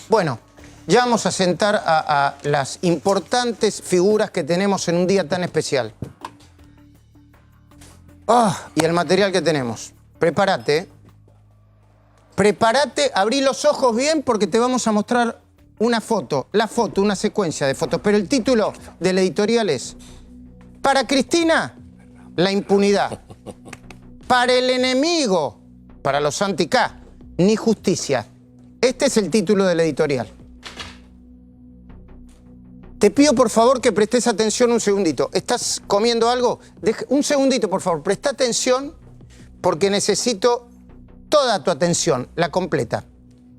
Bueno, ya vamos a sentar a las importantes figuras que tenemos en un día tan especial. Y el material que tenemos. Prepárate, ¿eh? Prepárate, abrí los ojos bien porque te vamos a mostrar una foto. La foto, una secuencia de fotos. Pero el título del editorial es: para Cristina, la impunidad. Para el enemigo, para los anti-K, ni justicia. Este es el título del editorial. Te pido, por favor, que prestes atención un segundito. ¿Estás comiendo algo? Un segundito, por favor. Presta atención porque necesito toda tu atención, la completa.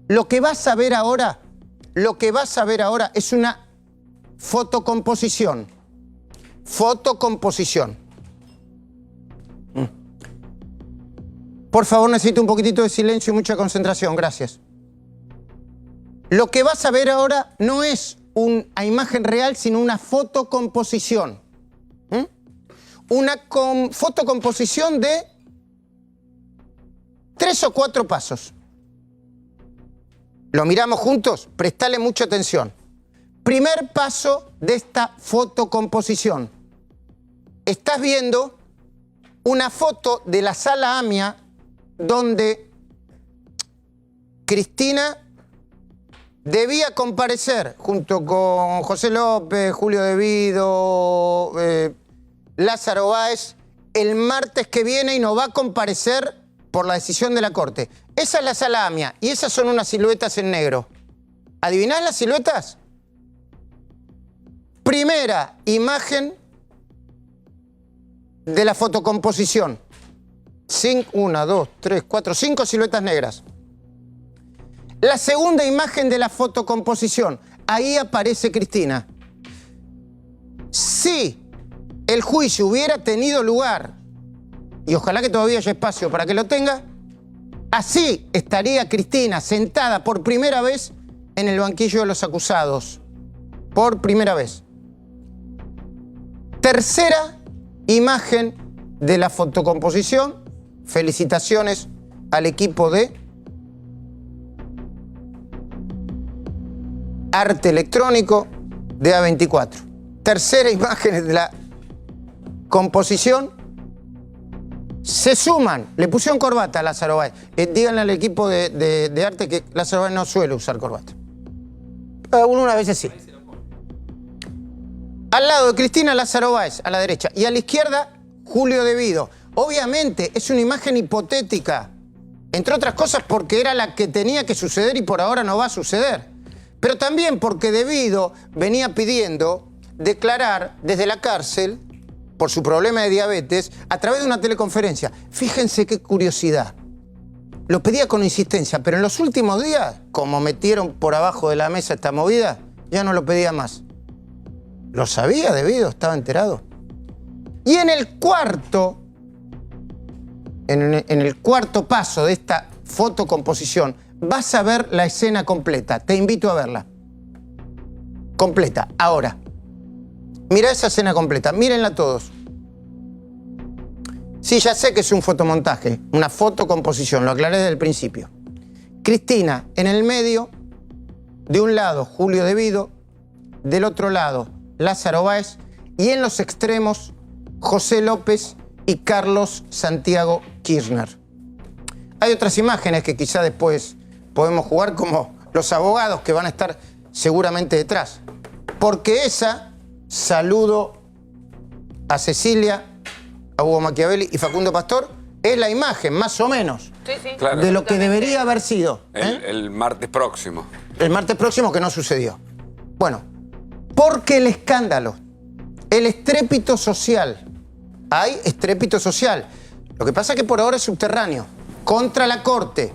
Lo que vas a ver ahora es una fotocomposición. Fotocomposición. Por favor, necesito un poquitito de silencio y mucha concentración. Gracias. Lo que vas a ver ahora no es una imagen real, sino una fotocomposición. Una fotocomposición de 3 o 4 pasos. ¿Lo miramos juntos? Prestale mucha atención. Primer paso de esta fotocomposición. Estás viendo una foto de la Sala AMIA donde Cristina debía comparecer junto con José López, Julio De Vido, Lázaro Báez, el martes que viene y no va a comparecer por la decisión de la Corte. Esa es la Sala AMIA y esas son unas siluetas en negro. ¿Adivinás las siluetas? Primera imagen de la fotocomposición. 1, 2, 3, 4, 5 siluetas negras. La segunda imagen de la fotocomposición. Ahí aparece Cristina. Si el juicio hubiera tenido lugar, y ojalá que todavía haya espacio para que lo tenga, así estaría Cristina sentada por primera vez en el banquillo de los acusados. Por primera vez. Tercera imagen de la fotocomposición. Felicitaciones al equipo de arte electrónico de A24. Tercera imagen de la composición. Se suman. Le pusieron corbata a Lázaro Báez. Díganle al equipo de arte que Lázaro Báez no suele usar corbata. Algunas veces sí. Al lado de Cristina, Lázaro Báez, a la derecha. Y a la izquierda, Julio De Vido. Obviamente, es una imagen hipotética. Entre otras cosas porque era la que tenía que suceder y por ahora no va a suceder. Pero también porque De Vido venía pidiendo declarar desde la cárcel por su problema de diabetes a través de una teleconferencia. Fíjense qué curiosidad. Lo pedía con insistencia, pero en los últimos días, como metieron por abajo de la mesa esta movida, ya no lo pedía más. ¿Lo sabía De Vido? ¿Estaba enterado? Y en el cuarto paso de esta fotocomposición, vas a ver la escena completa. Te invito a verla. Completa, ahora. Mira esa escena completa, mírenla todos. Sí, ya sé que es un fotomontaje, una fotocomposición, lo aclaré desde el principio. Cristina en el medio, de un lado Julio De Vido, del otro lado Lázaro Báez y en los extremos José López y Carlos Santiago Kirchner. Hay otras imágenes que quizá después podemos jugar, como los abogados que van a estar seguramente detrás. Porque esa, saludo a Cecilia, a Hugo Machiavelli y Facundo Pastor, es la imagen, más o menos, claro, de lo que debería haber sido. El martes próximo. El martes próximo, que no sucedió. Bueno, porque el escándalo, el estrépito social, hay estrépito social. Lo que pasa es que por ahora es subterráneo, contra la Corte.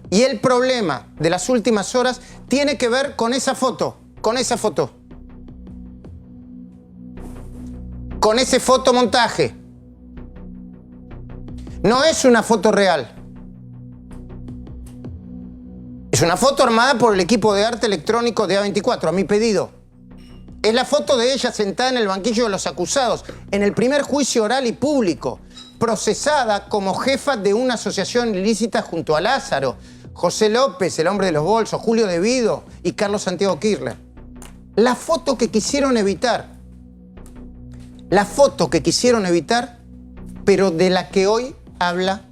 Y el problema de las últimas horas tiene que ver con esa foto, con ese fotomontaje. No es una foto real. Es una foto armada por el equipo de arte electrónico de A24, a mi pedido. Es la foto de ella sentada en el banquillo de los acusados, en el primer juicio oral y público, procesada como jefa de una asociación ilícita junto a Lázaro, José López, el hombre de los bolsos, Julio De Vido y Carlos Santiago Kirchner. La foto que quisieron evitar. La foto que quisieron evitar, pero de la que hoy habla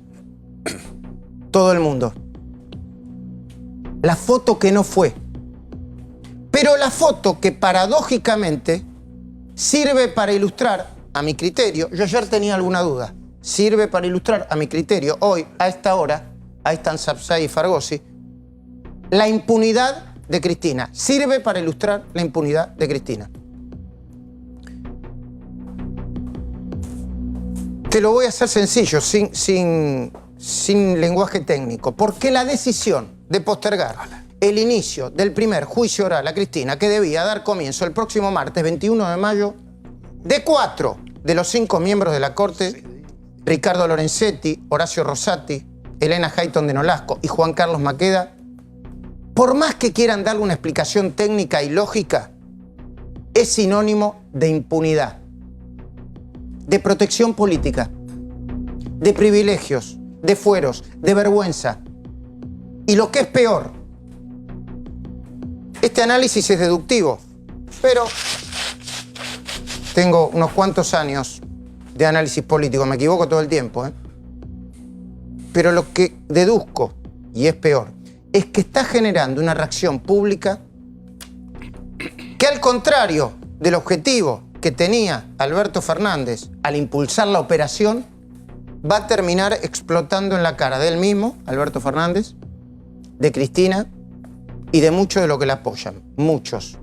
todo el mundo. La foto que no fue. Pero la foto que paradójicamente sirve para ilustrar, a mi criterio, yo ayer tenía alguna duda, sirve para ilustrar, a mi criterio, hoy, a esta hora, ahí están Sapsay y Fargosi, la impunidad de Cristina. Sirve para ilustrar la impunidad de Cristina. Te lo voy a hacer sencillo, sin lenguaje técnico. Porque la decisión de postergar el inicio del primer juicio oral a Cristina, que debía dar comienzo el próximo martes 21 de mayo, de 4 de los 5 miembros de la Corte, Ricardo Lorenzetti, Horacio Rosati, Elena Hayton de Nolasco y Juan Carlos Maqueda, por más que quieran darle una explicación técnica y lógica, es sinónimo de impunidad, de protección política, de privilegios, de fueros, de vergüenza. Y lo que es peor, este análisis es deductivo, pero tengo unos cuantos años de análisis político, me equivoco todo el tiempo, pero lo que deduzco, y es peor, es que está generando una reacción pública que, al contrario del objetivo que tenía Alberto Fernández al impulsar la operación, va a terminar explotando en la cara de él mismo, Alberto Fernández, de Cristina y de muchos de los que la apoyan. Muchos.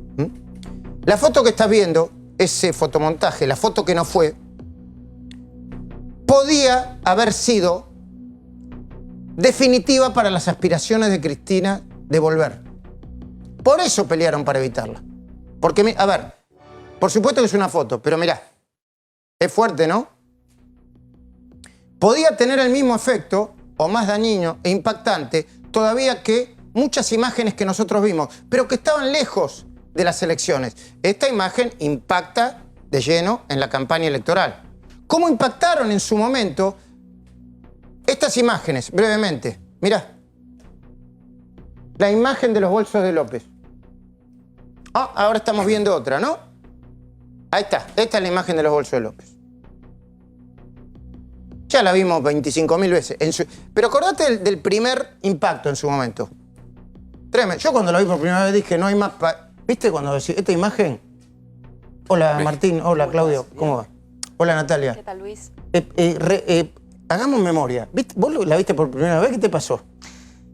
La foto que estás viendo, ese fotomontaje, la foto que no fue, podía haber sido definitiva para las aspiraciones de Cristina de volver. Por eso pelearon para evitarla. Porque, a ver, por supuesto que es una foto, pero mirá, es fuerte, ¿no? Podía tener el mismo efecto, o más dañino e impactante, todavía que muchas imágenes que nosotros vimos, pero que estaban lejos de las elecciones. Esta imagen impacta de lleno en la campaña electoral. ¿Cómo impactaron en su momento estas imágenes? Brevemente, mirá. La imagen de los bolsos de López. Ahora estamos viendo otra, ¿no? Ahí está. Esta es la imagen de los bolsos de López. Ya la vimos 25.000 veces. Pero acordate del primer impacto en su momento. Tremendo. Yo cuando lo vi por primera vez dije, no hay más... ¿Viste cuando decís esta imagen? Hola Martín, hola Claudio, ¿cómo va? Hola Natalia. ¿Qué tal, Luis? Hagamos memoria. ¿Viste? ¿Vos la viste por primera vez? ¿Qué te pasó?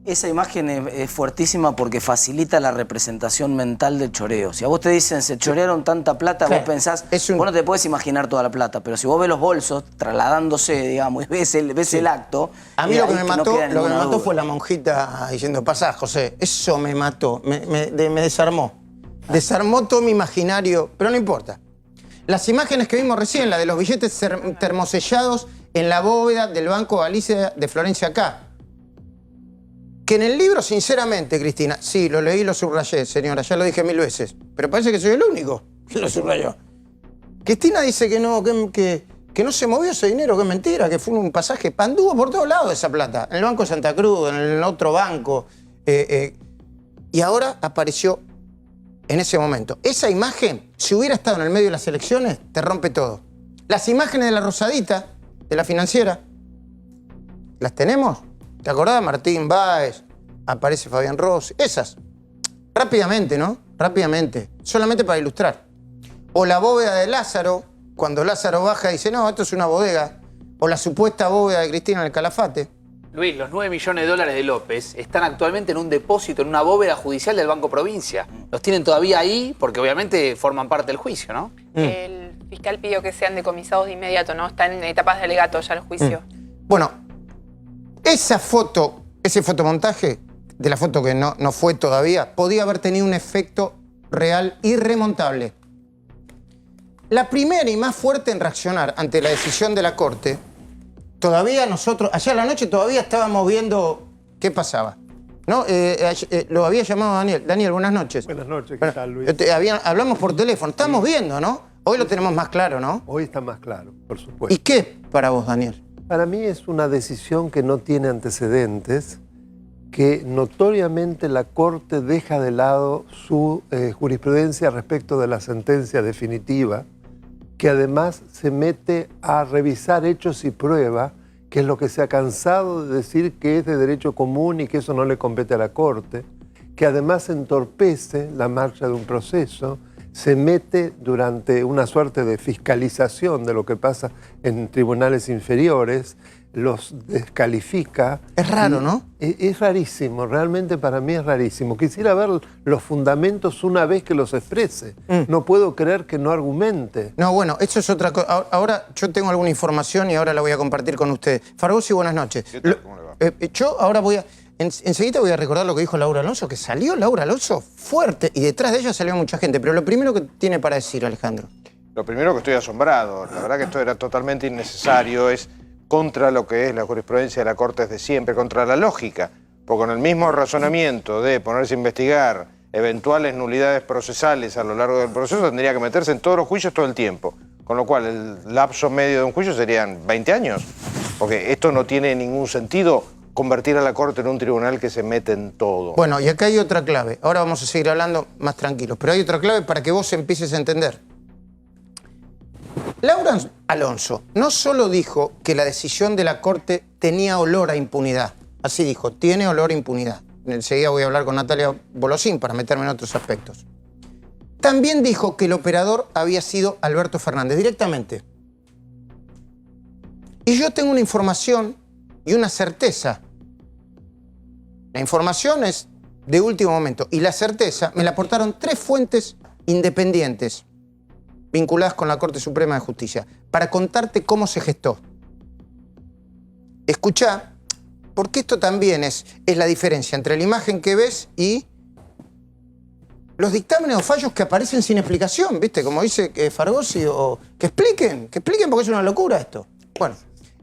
Esa imagen es fuertísima porque facilita la representación mental del choreo. Si a vos te dicen se chorearon tanta plata, claro, vos pensás, vos no te podés imaginar toda la plata, pero si vos ves los bolsos trasladándose, digamos, y ves el acto... A mí lo que me mató fue la monjita diciendo, pasá, José, eso me mató, me desarmó. Desarmó todo mi imaginario, pero no importa. Las imágenes que vimos recién, la de los billetes termosellados en la bóveda del Banco Galicia de Florencia K. Que en el libro, sinceramente, Cristina, sí, lo leí y lo subrayé, señora, ya lo dije 1000 veces, pero parece que soy el único que lo subrayó. Cristina dice que no se movió ese dinero, que es mentira, que fue un pasaje, anduvo por todos lados esa plata, en el Banco Santa Cruz, en el otro banco, y ahora apareció en ese momento. Esa imagen, si hubiera estado en el medio de las elecciones, te rompe todo. Las imágenes de la Rosadita, de la financiera, ¿las tenemos? ¿Te acordás? Martín Báez, aparece Fabián Rossi, esas. Rápidamente, ¿no? Rápidamente, solamente para ilustrar. O la bóveda de Lázaro, cuando Lázaro baja y dice, no, esto es una bodega. O la supuesta bóveda de Cristina en el Calafate. Luis, los 9 millones de dólares de López están actualmente en un depósito, en una bóveda judicial del Banco Provincia. Los tienen todavía ahí porque obviamente forman parte del juicio, ¿no? El fiscal pidió que sean decomisados de inmediato, ¿no? Está en etapas de alegato ya el juicio. Bueno, esa foto, ese fotomontaje de la foto que no fue todavía, podía haber tenido un efecto real irremontable. La primera y más fuerte en reaccionar ante la decisión de la Corte, todavía nosotros, ayer a la noche todavía estábamos viendo qué pasaba. ¿No? Lo había llamado Daniel. Daniel, buenas noches. Buenas noches, ¿qué tal, Luis? Hablamos por teléfono, estamos viendo, ¿no? Hoy lo tenemos más claro, ¿no? Hoy está más claro, por supuesto. ¿Y qué para vos, Daniel? Para mí es una decisión que no tiene antecedentes que notoriamente la Corte deja de lado su jurisprudencia respecto de la sentencia definitiva, que además se mete a revisar hechos y pruebas, que es lo que se ha cansado de decir que es de derecho común y que eso no le compete a la Corte, que además entorpece la marcha de un proceso, se mete durante una suerte de fiscalización de lo que pasa en tribunales inferiores, los descalifica. Es raro, ¿no? Es rarísimo, realmente para mí es rarísimo. Quisiera ver los fundamentos una vez que los exprese. No puedo creer que no argumente. No, bueno, eso es otra cosa. Ahora yo tengo alguna información y ahora la voy a compartir con ustedes. Fargosi, buenas noches. ¿Cómo le va? Yo ahora voy a... Enseguida voy a recordar lo que dijo Laura Alonso, que salió Laura Alonso fuerte y detrás de ella salió mucha gente. Pero lo primero que tiene para decir, Alejandro. Lo primero que estoy asombrado. La verdad que esto era totalmente innecesario. Es contra lo que es la jurisprudencia de la Corte desde siempre, contra la lógica. Porque con el mismo razonamiento de ponerse a investigar eventuales nulidades procesales a lo largo del proceso, tendría que meterse en todos los juicios todo el tiempo. Con lo cual, el lapso medio de un juicio serían 20 años. Porque esto no tiene ningún sentido, convertir a la Corte en un tribunal que se mete en todo. Bueno, y acá hay otra clave. Ahora vamos a seguir hablando más tranquilos. Pero hay otra clave para que vos empieces a entender. Laura Alonso no solo dijo que la decisión de la Corte tenía olor a impunidad. Así dijo, tiene olor a impunidad. Enseguida voy a hablar con Natalia Bolosín para meterme en otros aspectos. También dijo que el operador había sido Alberto Fernández, directamente. Y yo tengo una información y una certeza. La información es de último momento y la certeza me la aportaron 3 fuentes independientes vinculadas con la Corte Suprema de Justicia para contarte cómo se gestó. Escuchá, porque esto también es la diferencia entre la imagen que ves y los dictámenes o fallos que aparecen sin explicación, ¿viste? Como dice Fargosi, o que expliquen porque es una locura esto. Bueno,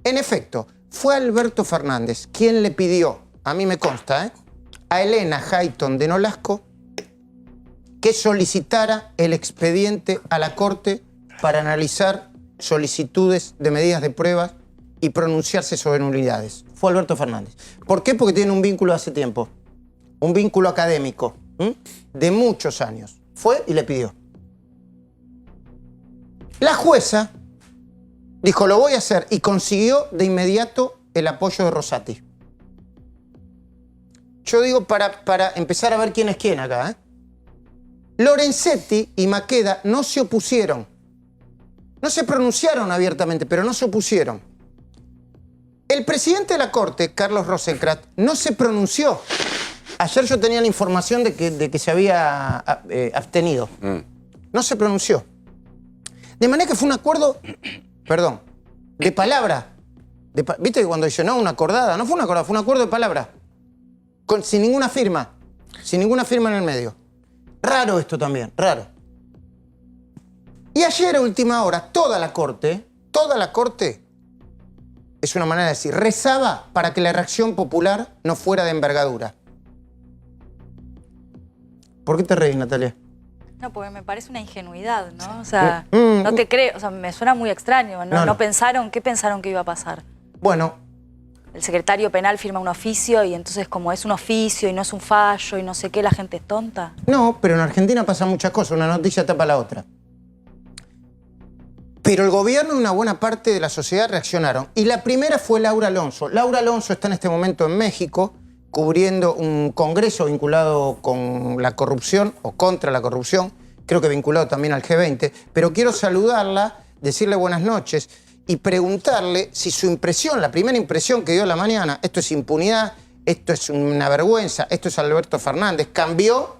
en efecto, fue Alberto Fernández quien le pidió, a mí me consta, a Elena Hayton de Nolasco que solicitara el expediente a la Corte para analizar solicitudes de medidas de pruebas y pronunciarse sobre nulidades. Fue Alberto Fernández. ¿Por qué? Porque tiene un vínculo hace tiempo, un vínculo académico de muchos años. Fue y le pidió. La jueza dijo, lo voy a hacer, y consiguió de inmediato el apoyo de Rosati. Yo digo para empezar a ver quién es quién acá, Lorenzetti y Maqueda no se opusieron. No se pronunciaron abiertamente, pero no se opusieron. El presidente de la Corte, Carlos Rosenkrantz, no se pronunció. Ayer yo tenía la información de que se había abstenido. No se pronunció. De manera que fue un acuerdo, perdón, de palabra. ¿Viste que cuando dice no, una acordada? No fue una acordada, fue un acuerdo de palabra. Sin ninguna firma. Sin ninguna firma en el medio. Raro esto también, raro. Y ayer a última hora, toda la Corte, es una manera de decir, rezaba para que la reacción popular no fuera de envergadura. ¿Por qué te reís, Natalia? No, porque me parece una ingenuidad, ¿no? O sea, no te creo, o sea, me suena muy extraño. ¿No pensaron? ¿Qué pensaron que iba a pasar? Bueno. El secretario penal firma un oficio y entonces como es un oficio y no es un fallo y no sé qué, ¿la gente es tonta? No, pero en Argentina pasan muchas cosas, una noticia tapa la otra. Pero el gobierno y una buena parte de la sociedad reaccionaron. Y la primera fue Laura Alonso. Laura Alonso está en este momento en México cubriendo un congreso vinculado con la corrupción o contra la corrupción, creo que vinculado también al G20, pero quiero saludarla, decirle buenas noches y preguntarle si su impresión, la primera impresión que dio a la mañana, esto es impunidad, esto es una vergüenza, esto es Alberto Fernández, cambió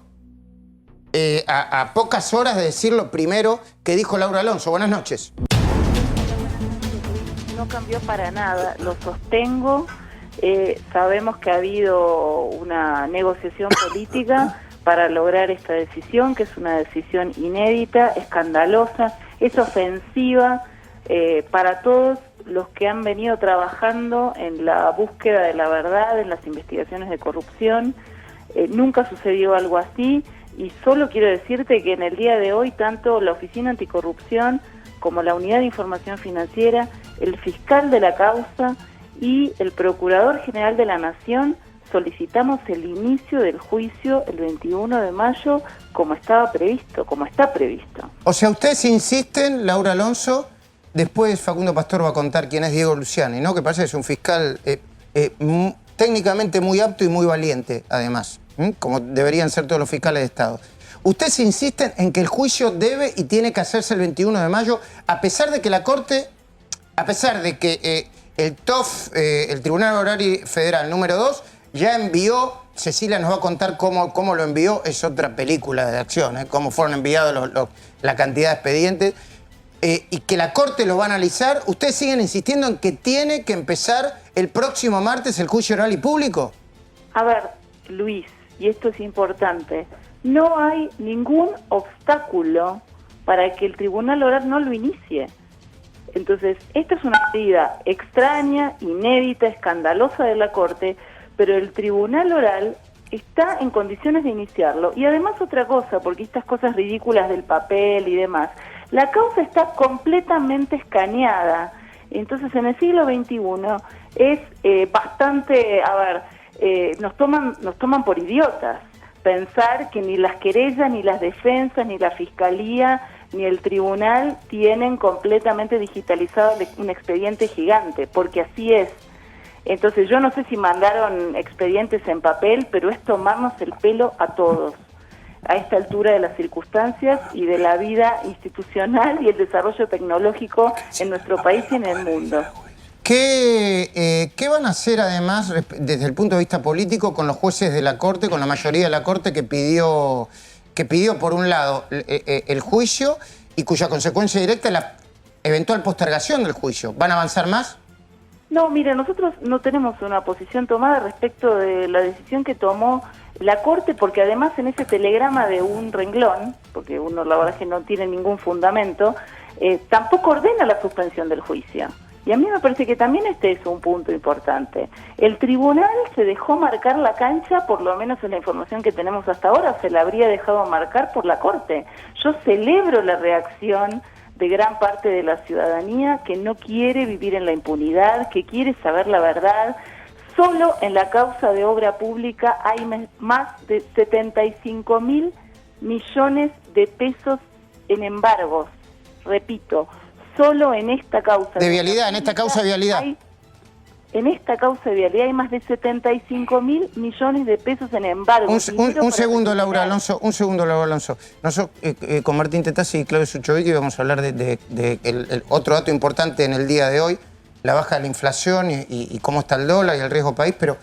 a pocas horas de decir lo primero que dijo Laura Alonso. Buenas noches. No cambió para nada, lo sostengo. Sabemos que ha habido una negociación política para lograr esta decisión, que es una decisión inédita, escandalosa, es ofensiva para todos los que han venido trabajando en la búsqueda de la verdad, en las investigaciones de corrupción. Nunca sucedió algo así y solo quiero decirte que en el día de hoy tanto la Oficina Anticorrupción como la Unidad de Información Financiera, el fiscal de la causa y el Procurador General de la Nación solicitamos el inicio del juicio el 21 de mayo como estaba previsto, como está previsto. O sea, ustedes insisten, Laura Alonso, después Facundo Pastor va a contar quién es Diego Luciani, ¿no? Que parece que es un fiscal técnicamente muy apto y muy valiente, además, como deberían ser todos los fiscales de Estado. Ustedes insisten en que el juicio debe y tiene que hacerse el 21 de mayo, a pesar de que la Corte, a pesar de que el TOF, el Tribunal Oral Federal número 2, ya envió, Cecilia nos va a contar cómo lo envió, es otra película de acción, cómo fueron enviados la cantidad de expedientes, y que la Corte lo va a analizar. ¿Ustedes siguen insistiendo en que tiene que empezar el próximo martes el juicio oral y público? A ver, Luis, y esto es importante, no hay ningún obstáculo para que el Tribunal Oral no lo inicie. Entonces, esta es una medida extraña, inédita, escandalosa de la Corte, pero el Tribunal Oral está en condiciones de iniciarlo. Y además otra cosa, porque estas cosas ridículas del papel y demás, la causa está completamente escaneada. Entonces, en el siglo XXI es bastante, nos toman por idiotas pensar que ni las querellas, ni las defensas, ni la Fiscalía, ni el Tribunal tienen completamente digitalizado un expediente gigante, porque así es. Entonces yo no sé si mandaron expedientes en papel, pero es tomarnos el pelo a todos, a esta altura de las circunstancias y de la vida institucional y el desarrollo tecnológico en nuestro país y en el mundo. ¿Qué van a hacer además desde el punto de vista político con los jueces de la Corte, con la mayoría de la Corte que pidió por un lado el juicio y cuya consecuencia directa es la eventual postergación del juicio? ¿Van a avanzar más? No, mire, nosotros no tenemos una posición tomada respecto de la decisión que tomó la Corte, porque además en ese telegrama de un renglón, porque uno la verdad es que no tiene ningún fundamento, tampoco ordena la suspensión del juicio. Y a mí me parece que también este es un punto importante. El tribunal se dejó marcar la cancha, por lo menos en la información que tenemos hasta ahora, se la habría dejado marcar por la Corte. Yo celebro la reacción de gran parte de la ciudadanía que no quiere vivir en la impunidad, que quiere saber la verdad. Solo en la causa de obra pública hay más de 75.000 millones de pesos en embargos. Repito, solo en esta causa de vialidad, en esta causa de vialidad. En esta causa de vialidad hay más de 75.000 millones de pesos en embargos. Un segundo, Laura Alonso. Nosotros con Martín Tetazzi y Claudio Suchovicki vamos a hablar de el otro dato importante en el día de hoy, la baja de la inflación y cómo está el dólar y el riesgo país, pero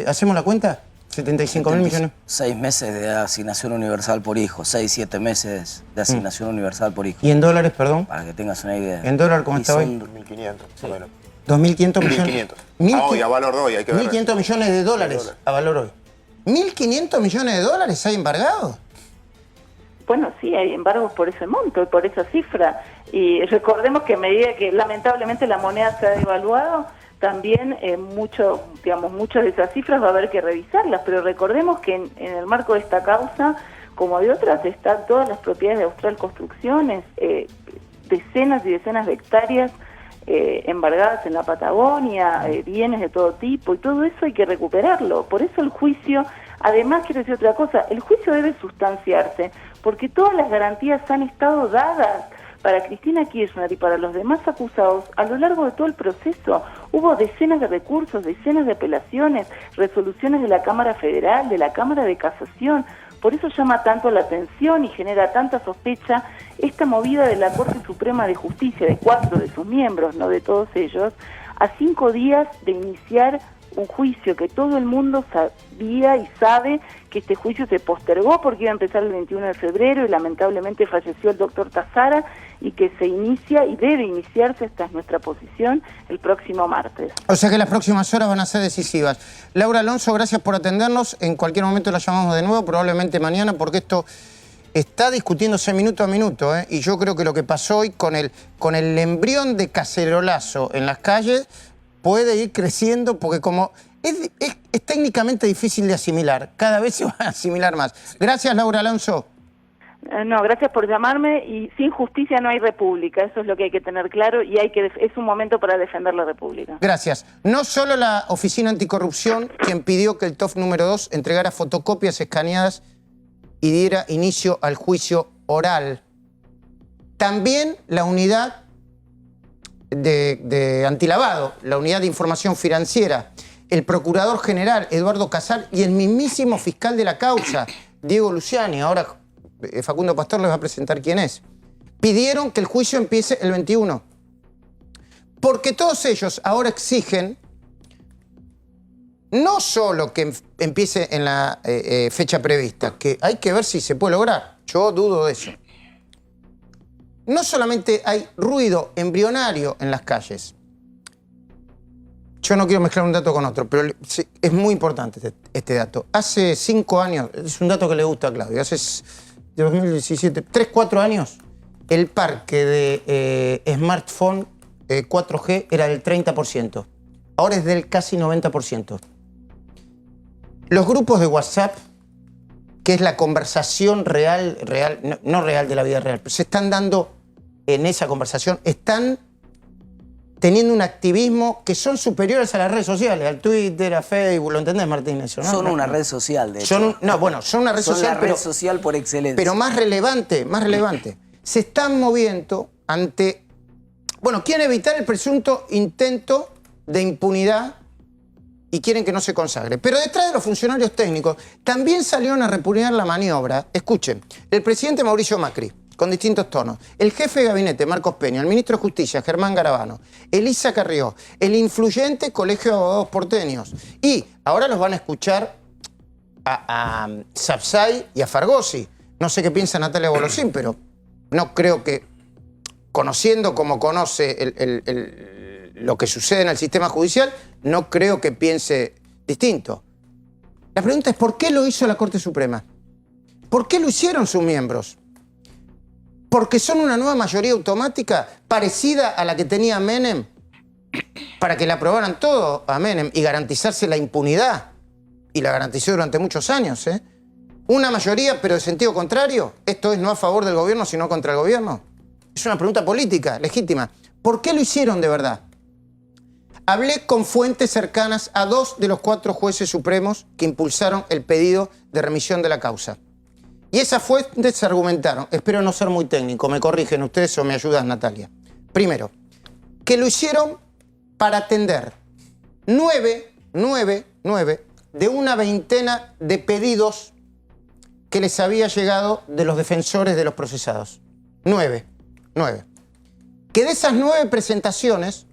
¿hacemos la cuenta? 75.000 millones. 6 meses de asignación universal por hijo, 6, 7 meses de asignación universal por hijo. ¿Y en dólares, perdón? Para que tengas una idea. ¿En dólar cómo está hoy? 2.500, sí. bueno. 2.500 millones. 1.500. Hoy, a valor de hoy, hay que ver. 1.500 millones de dólares a valor hoy. ¿1.500 millones de dólares hay embargados? Bueno, sí, hay embargos por ese monto y por esa cifra. Y recordemos que a medida que lamentablemente la moneda se ha devaluado, también muchas de esas cifras va a haber que revisarlas. Pero recordemos que en el marco de esta causa, como de otras, están todas las propiedades de Austral Construcciones, decenas y decenas de hectáreas embargadas en la Patagonia, bienes de todo tipo, y todo eso hay que recuperarlo. Por eso el juicio, además quiero decir otra cosa, el juicio debe sustanciarse, porque todas las garantías han estado dadas para Cristina Kirchner y para los demás acusados a lo largo de todo el proceso. Hubo decenas de recursos, decenas de apelaciones, resoluciones de la Cámara Federal, de la Cámara de Casación. Por eso llama tanto la atención y genera tanta sospecha esta movida de la Corte Suprema de Justicia, de 4 de sus miembros, no de todos ellos, a 5 días de iniciar un juicio que todo el mundo sabía y sabe que este juicio se postergó porque iba a empezar el 21 de febrero y lamentablemente falleció el doctor Tazara, y que se inicia y debe iniciarse, esta es nuestra posición, el próximo martes. O sea que las próximas horas van a ser decisivas. Laura Alonso, gracias por atendernos. En cualquier momento la llamamos de nuevo, probablemente mañana, porque esto está discutiéndose minuto a minuto, y yo creo que lo que pasó hoy con el embrión de cacerolazo en las calles puede ir creciendo, porque como es técnicamente difícil de asimilar, cada vez se va a asimilar más. Gracias, Laura Alonso. No, gracias por llamarme, y sin justicia no hay república, eso es lo que hay que tener claro, y es un momento para defender la república. Gracias. No solo la Oficina Anticorrupción, quien pidió que el TOF número 2 entregara fotocopias escaneadas y diera inicio al juicio oral. También la unidad de antilavado, la unidad de información financiera, el procurador general Eduardo Casal y el mismísimo fiscal de la causa, Diego Luciani, ahora Facundo Pastor les va a presentar quién es, pidieron que el juicio empiece el 21. Porque todos ellos ahora exigen no solo que empiece en la fecha prevista, que hay que ver si se puede lograr, yo dudo de eso. No solamente hay ruido embrionario en las calles. Yo no quiero mezclar un dato con otro, pero es muy importante este dato. Hace 5 años, es un dato que le gusta a Claudio, hace 2017, 3, 4 años, el parque de smartphone 4G era del 30%. Ahora es del casi 90%. Los grupos de WhatsApp, que es la conversación real, no real de la vida real, pero se están dando en esa conversación, están teniendo un activismo que son superiores a las redes sociales, al Twitter, a Facebook, ¿lo entendés, Martín? Eso, ¿no? Son una red social, de hecho. Son una red social, son la red social por excelencia. Pero más relevante. Se están moviendo ante... Bueno, quieren evitar el presunto intento de impunidad y quieren que no se consagre. Pero detrás de los funcionarios técnicos también salieron a repugnar la maniobra. Escuchen, el presidente Mauricio Macri, con distintos tonos, el jefe de gabinete, Marcos Peña, el ministro de Justicia, Germán Garabano, Elisa Carrió, el influyente Colegio de Abogados Porteños. Y ahora los van a escuchar a Sapsay y a Fargosi. No sé qué piensa Natalia Bolosín, pero no creo que, conociendo como conoce lo que sucede en el sistema judicial, no creo que piense distinto. La pregunta es, ¿por qué lo hizo la Corte Suprema? ¿Por qué lo hicieron sus miembros? Porque son una nueva mayoría automática parecida a la que tenía Menem para que le aprobaran todo a Menem y garantizarse la impunidad. Y la garantizó durante muchos años, ¿eh? Una mayoría, pero de sentido contrario. Esto es no a favor del gobierno, sino contra el gobierno. Es una pregunta política, legítima. ¿Por qué lo hicieron de verdad? Hablé con fuentes cercanas a 2 de los 4 jueces supremos que impulsaron el pedido de remisión de la causa. Y esas fuentes argumentaron, espero no ser muy técnico, me corrigen ustedes o me ayudas, Natalia. Primero, que lo hicieron para atender 9 de una veintena de pedidos que les había llegado de los defensores de los procesados. 9. Que de esas 9 presentaciones,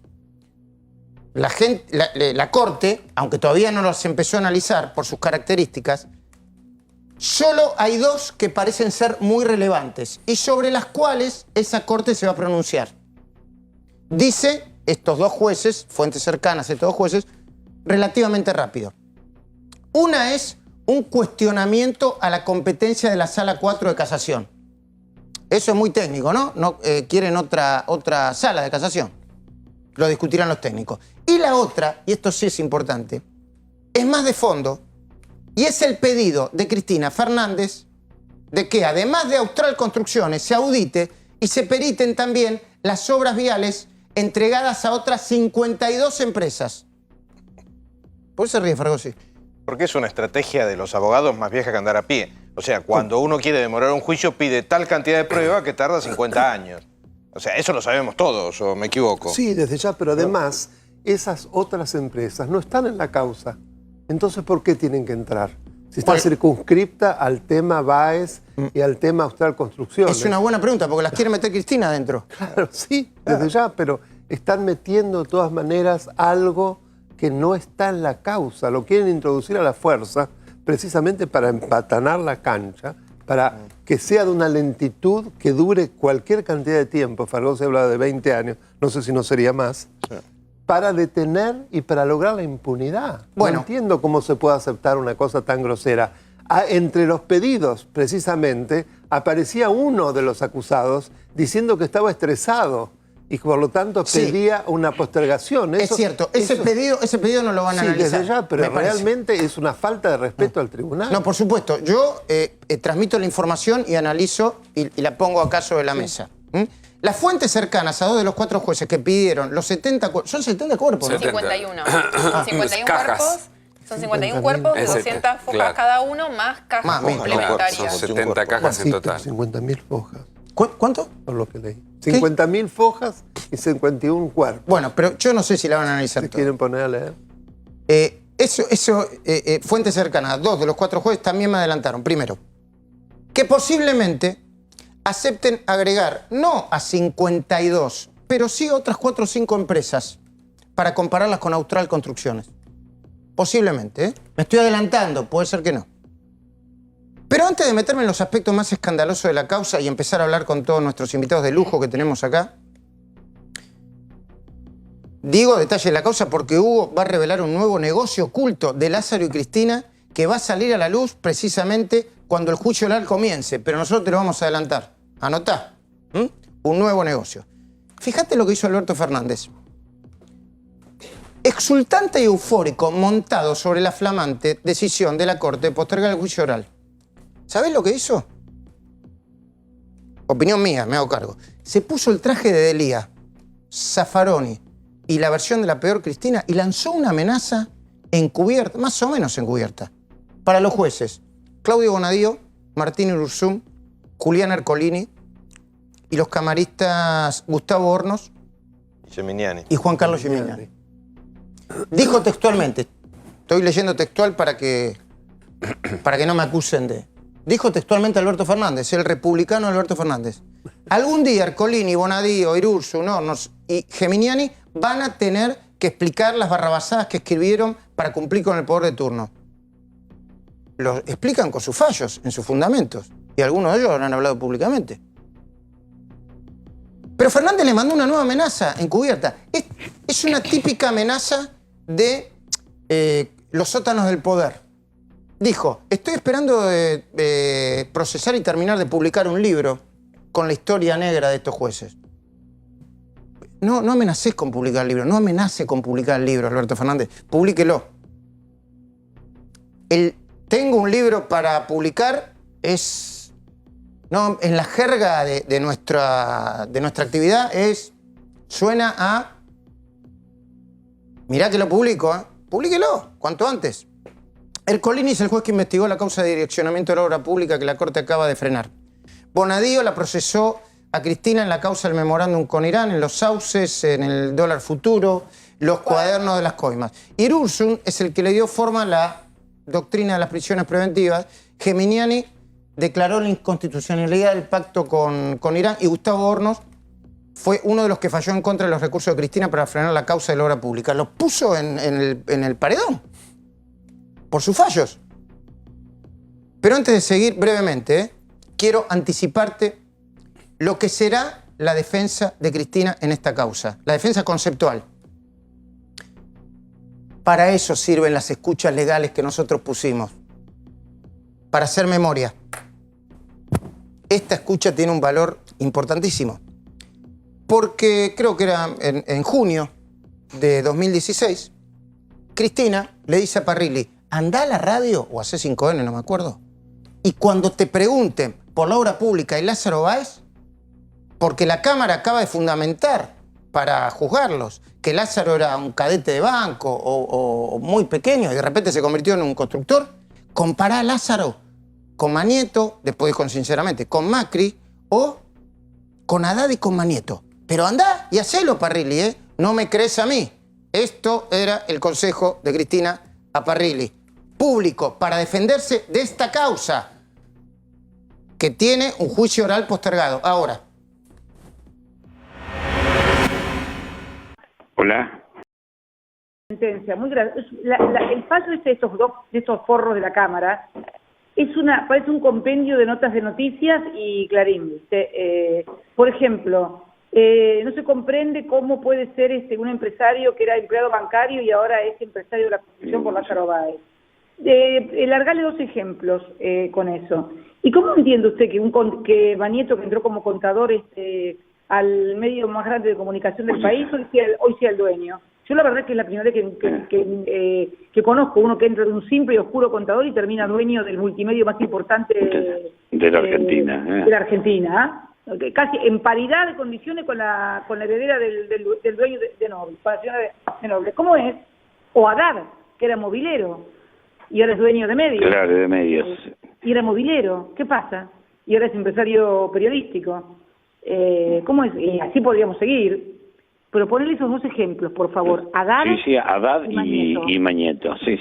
la Corte, aunque todavía no las empezó a analizar por sus características, solo hay 2 que parecen ser muy relevantes y sobre las cuales esa Corte se va a pronunciar. Dice estos 2 jueces, fuentes cercanas a estos 2 jueces, relativamente rápido. Una es un cuestionamiento a la competencia de la Sala 4 de Casación. Eso es muy técnico, ¿no? Quieren otra sala de casación. Lo discutirán los técnicos. Y la otra, y esto sí es importante, es más de fondo. Y es el pedido de Cristina Fernández de que, además de Austral Construcciones, se audite y se periten también las obras viales entregadas a otras 52 empresas. ¿Por qué se ríe, Fargosi? Porque es una estrategia de los abogados más vieja que andar a pie. O sea, cuando uno quiere demorar un juicio, pide tal cantidad de prueba que tarda 50 años. O sea, eso lo sabemos todos, ¿o me equivoco? Sí, desde ya, pero además, esas otras empresas no están en la causa. Entonces, ¿por qué tienen que entrar? Si está circunscripta al tema Baez y al tema Austral Construcciones. Es una buena pregunta, porque las quiere meter Cristina adentro. Claro, sí, desde ya, pero están metiendo de todas maneras algo que no está en la causa. Lo quieren introducir a la fuerza, precisamente para empatanar la cancha, para que sea de una lentitud que dure cualquier cantidad de tiempo. Fargosi habla de 20 años, no sé si no sería más. Sí. Para detener y para lograr la impunidad. Bueno, no entiendo cómo se puede aceptar una cosa tan grosera. Entre los pedidos, precisamente, aparecía uno de los acusados diciendo que estaba estresado, y por lo tanto pedía una postergación. Es cierto, ese pedido no lo van a analizar. Desde ya, pero realmente es una falta de respeto al tribunal. No, por supuesto. Yo transmito la información y analizo y la pongo acá sobre la mesa. Las fuentes cercanas a 2 de los 4 jueces que pidieron los 70 cuerpos, son 70 cuerpos, ¿no? 51. 51 cuerpos. Son 51 cuerpos de 200 fojas cada uno, más cajas complementarias. Son 70 cajas en total. 50.000 fojas. ¿Cuánto? Por lo que leí. 50.000 fojas y 51 cuerpos. Bueno, pero yo no sé si la van a analizar. ¿Se quieren poner a leer? Fuentes cercanas a 2 de los 4 jueces también me adelantaron. Primero, que posiblemente acepten agregar, no a 52, pero sí a otras 4 o 5 empresas para compararlas con Austral Construcciones. Posiblemente, ¿eh? Me estoy adelantando, puede ser que no. Pero antes de meterme en los aspectos más escandalosos de la causa y empezar a hablar con todos nuestros invitados de lujo que tenemos acá, digo detalle de la causa porque Hugo va a revelar un nuevo negocio oculto de Lázaro y Cristina que va a salir a la luz precisamente cuando el juicio oral comience, pero nosotros te lo vamos a adelantar. Anotá. Un nuevo negocio. Fíjate lo que hizo Alberto Fernández. Exultante y eufórico, montado sobre la flamante decisión de la Corte de postergar el juicio oral. ¿Sabés lo que hizo? Opinión mía, me hago cargo. Se puso el traje de Delía, Zaffaroni y la versión de la peor Cristina y lanzó una amenaza encubierta, más o menos encubierta, para los jueces Claudio Bonadío, Martín Ursum, Julián Ercolini y los camaristas Gustavo Hornos y Juan Carlos Geminiani. Dijo textualmente, estoy leyendo textual para que no me acusen de... Dijo textualmente Alberto Fernández, el republicano Alberto Fernández. Algún día Ercolini, Bonadío, Irurzun, Hornos y Geminiani van a tener que explicar las barrabasadas que escribieron para cumplir con el poder de turno. Lo explican con sus fallos, en sus fundamentos. Y algunos de ellos lo han hablado públicamente. Pero Fernández le mandó una nueva amenaza encubierta. Es una típica amenaza de los sótanos del poder. Dijo, estoy esperando procesar y terminar de publicar un libro con la historia negra de estos jueces. No amenacés con publicar el libro, no amenace con publicar el libro, Alberto Fernández. Publíquelo. Tengo un libro para publicar, en la jerga de nuestra actividad suena a... Mirá que lo publico, ¿eh? Publíquelo, cuanto antes. Ercolini es el juez que investigó la causa de direccionamiento de la obra pública que la Corte acaba de frenar. Bonadío la procesó a Cristina en la causa del memorándum con Irán, en los sauces, en el dólar futuro, los cuadernos de las coimas. Irurzun es el que le dio forma a la doctrina de las prisiones preventivas. Geminiani declaró la inconstitucionalidad del pacto con Irán y Gustavo Hornos fue uno de los que falló en contra de los recursos de Cristina para frenar la causa de la obra pública. Los puso en el paredón por sus fallos. Pero antes de seguir brevemente, quiero anticiparte lo que será la defensa de Cristina en esta causa, la defensa conceptual. Para eso sirven las escuchas legales que nosotros pusimos, para hacer memoria. Esta escucha tiene un valor importantísimo, porque creo que era en junio de 2016, Cristina le dice a Parrilli, andá a la radio o a C5N, no me acuerdo, y cuando te pregunten por la obra pública y Lázaro Báez, porque la Cámara acaba de fundamentar para juzgarlos que Lázaro era un cadete de banco o muy pequeño y de repente se convirtió en un constructor, compará a Lázaro con Manieto, después dijo sinceramente, con Macri o con Haddad y con Manieto. Pero andá y hacelo, Parrilli, ¿eh? No me crees a mí. Esto era el consejo de Cristina a Parrilli. Público, para defenderse de esta causa que tiene un juicio oral postergado. Ahora. Hola. Sentencia muy grave. El fallo de estos forros de la Cámara parece un compendio de notas de noticias y Clarín, ¿viste? Por ejemplo, no se comprende cómo puede ser un empresario que era empleado bancario y ahora es empresario de la construcción por Lázaro Báez. Largale 2 ejemplos con eso. ¿Y cómo entiende usted que Manieto, que entró como contador al medio más grande de comunicación del país, hoy sea el dueño. Yo la verdad es que es la primera vez que conozco uno que entra de un simple y oscuro contador y termina dueño del multimedio más importante de la Argentina. De la Argentina, casi en paridad de condiciones con la heredera del dueño de Noble, de Noble. ¿Cómo es? O Haddad, que era movilero y ahora es dueño de medios. Claro, de medios. Y era movilero. ¿Qué pasa? Y ahora es empresario periodístico. ¿Cómo es? Y así podríamos seguir. Pero ponle esos dos ejemplos, por favor. Haddad, sí, Haddad y Mañeto. Sí.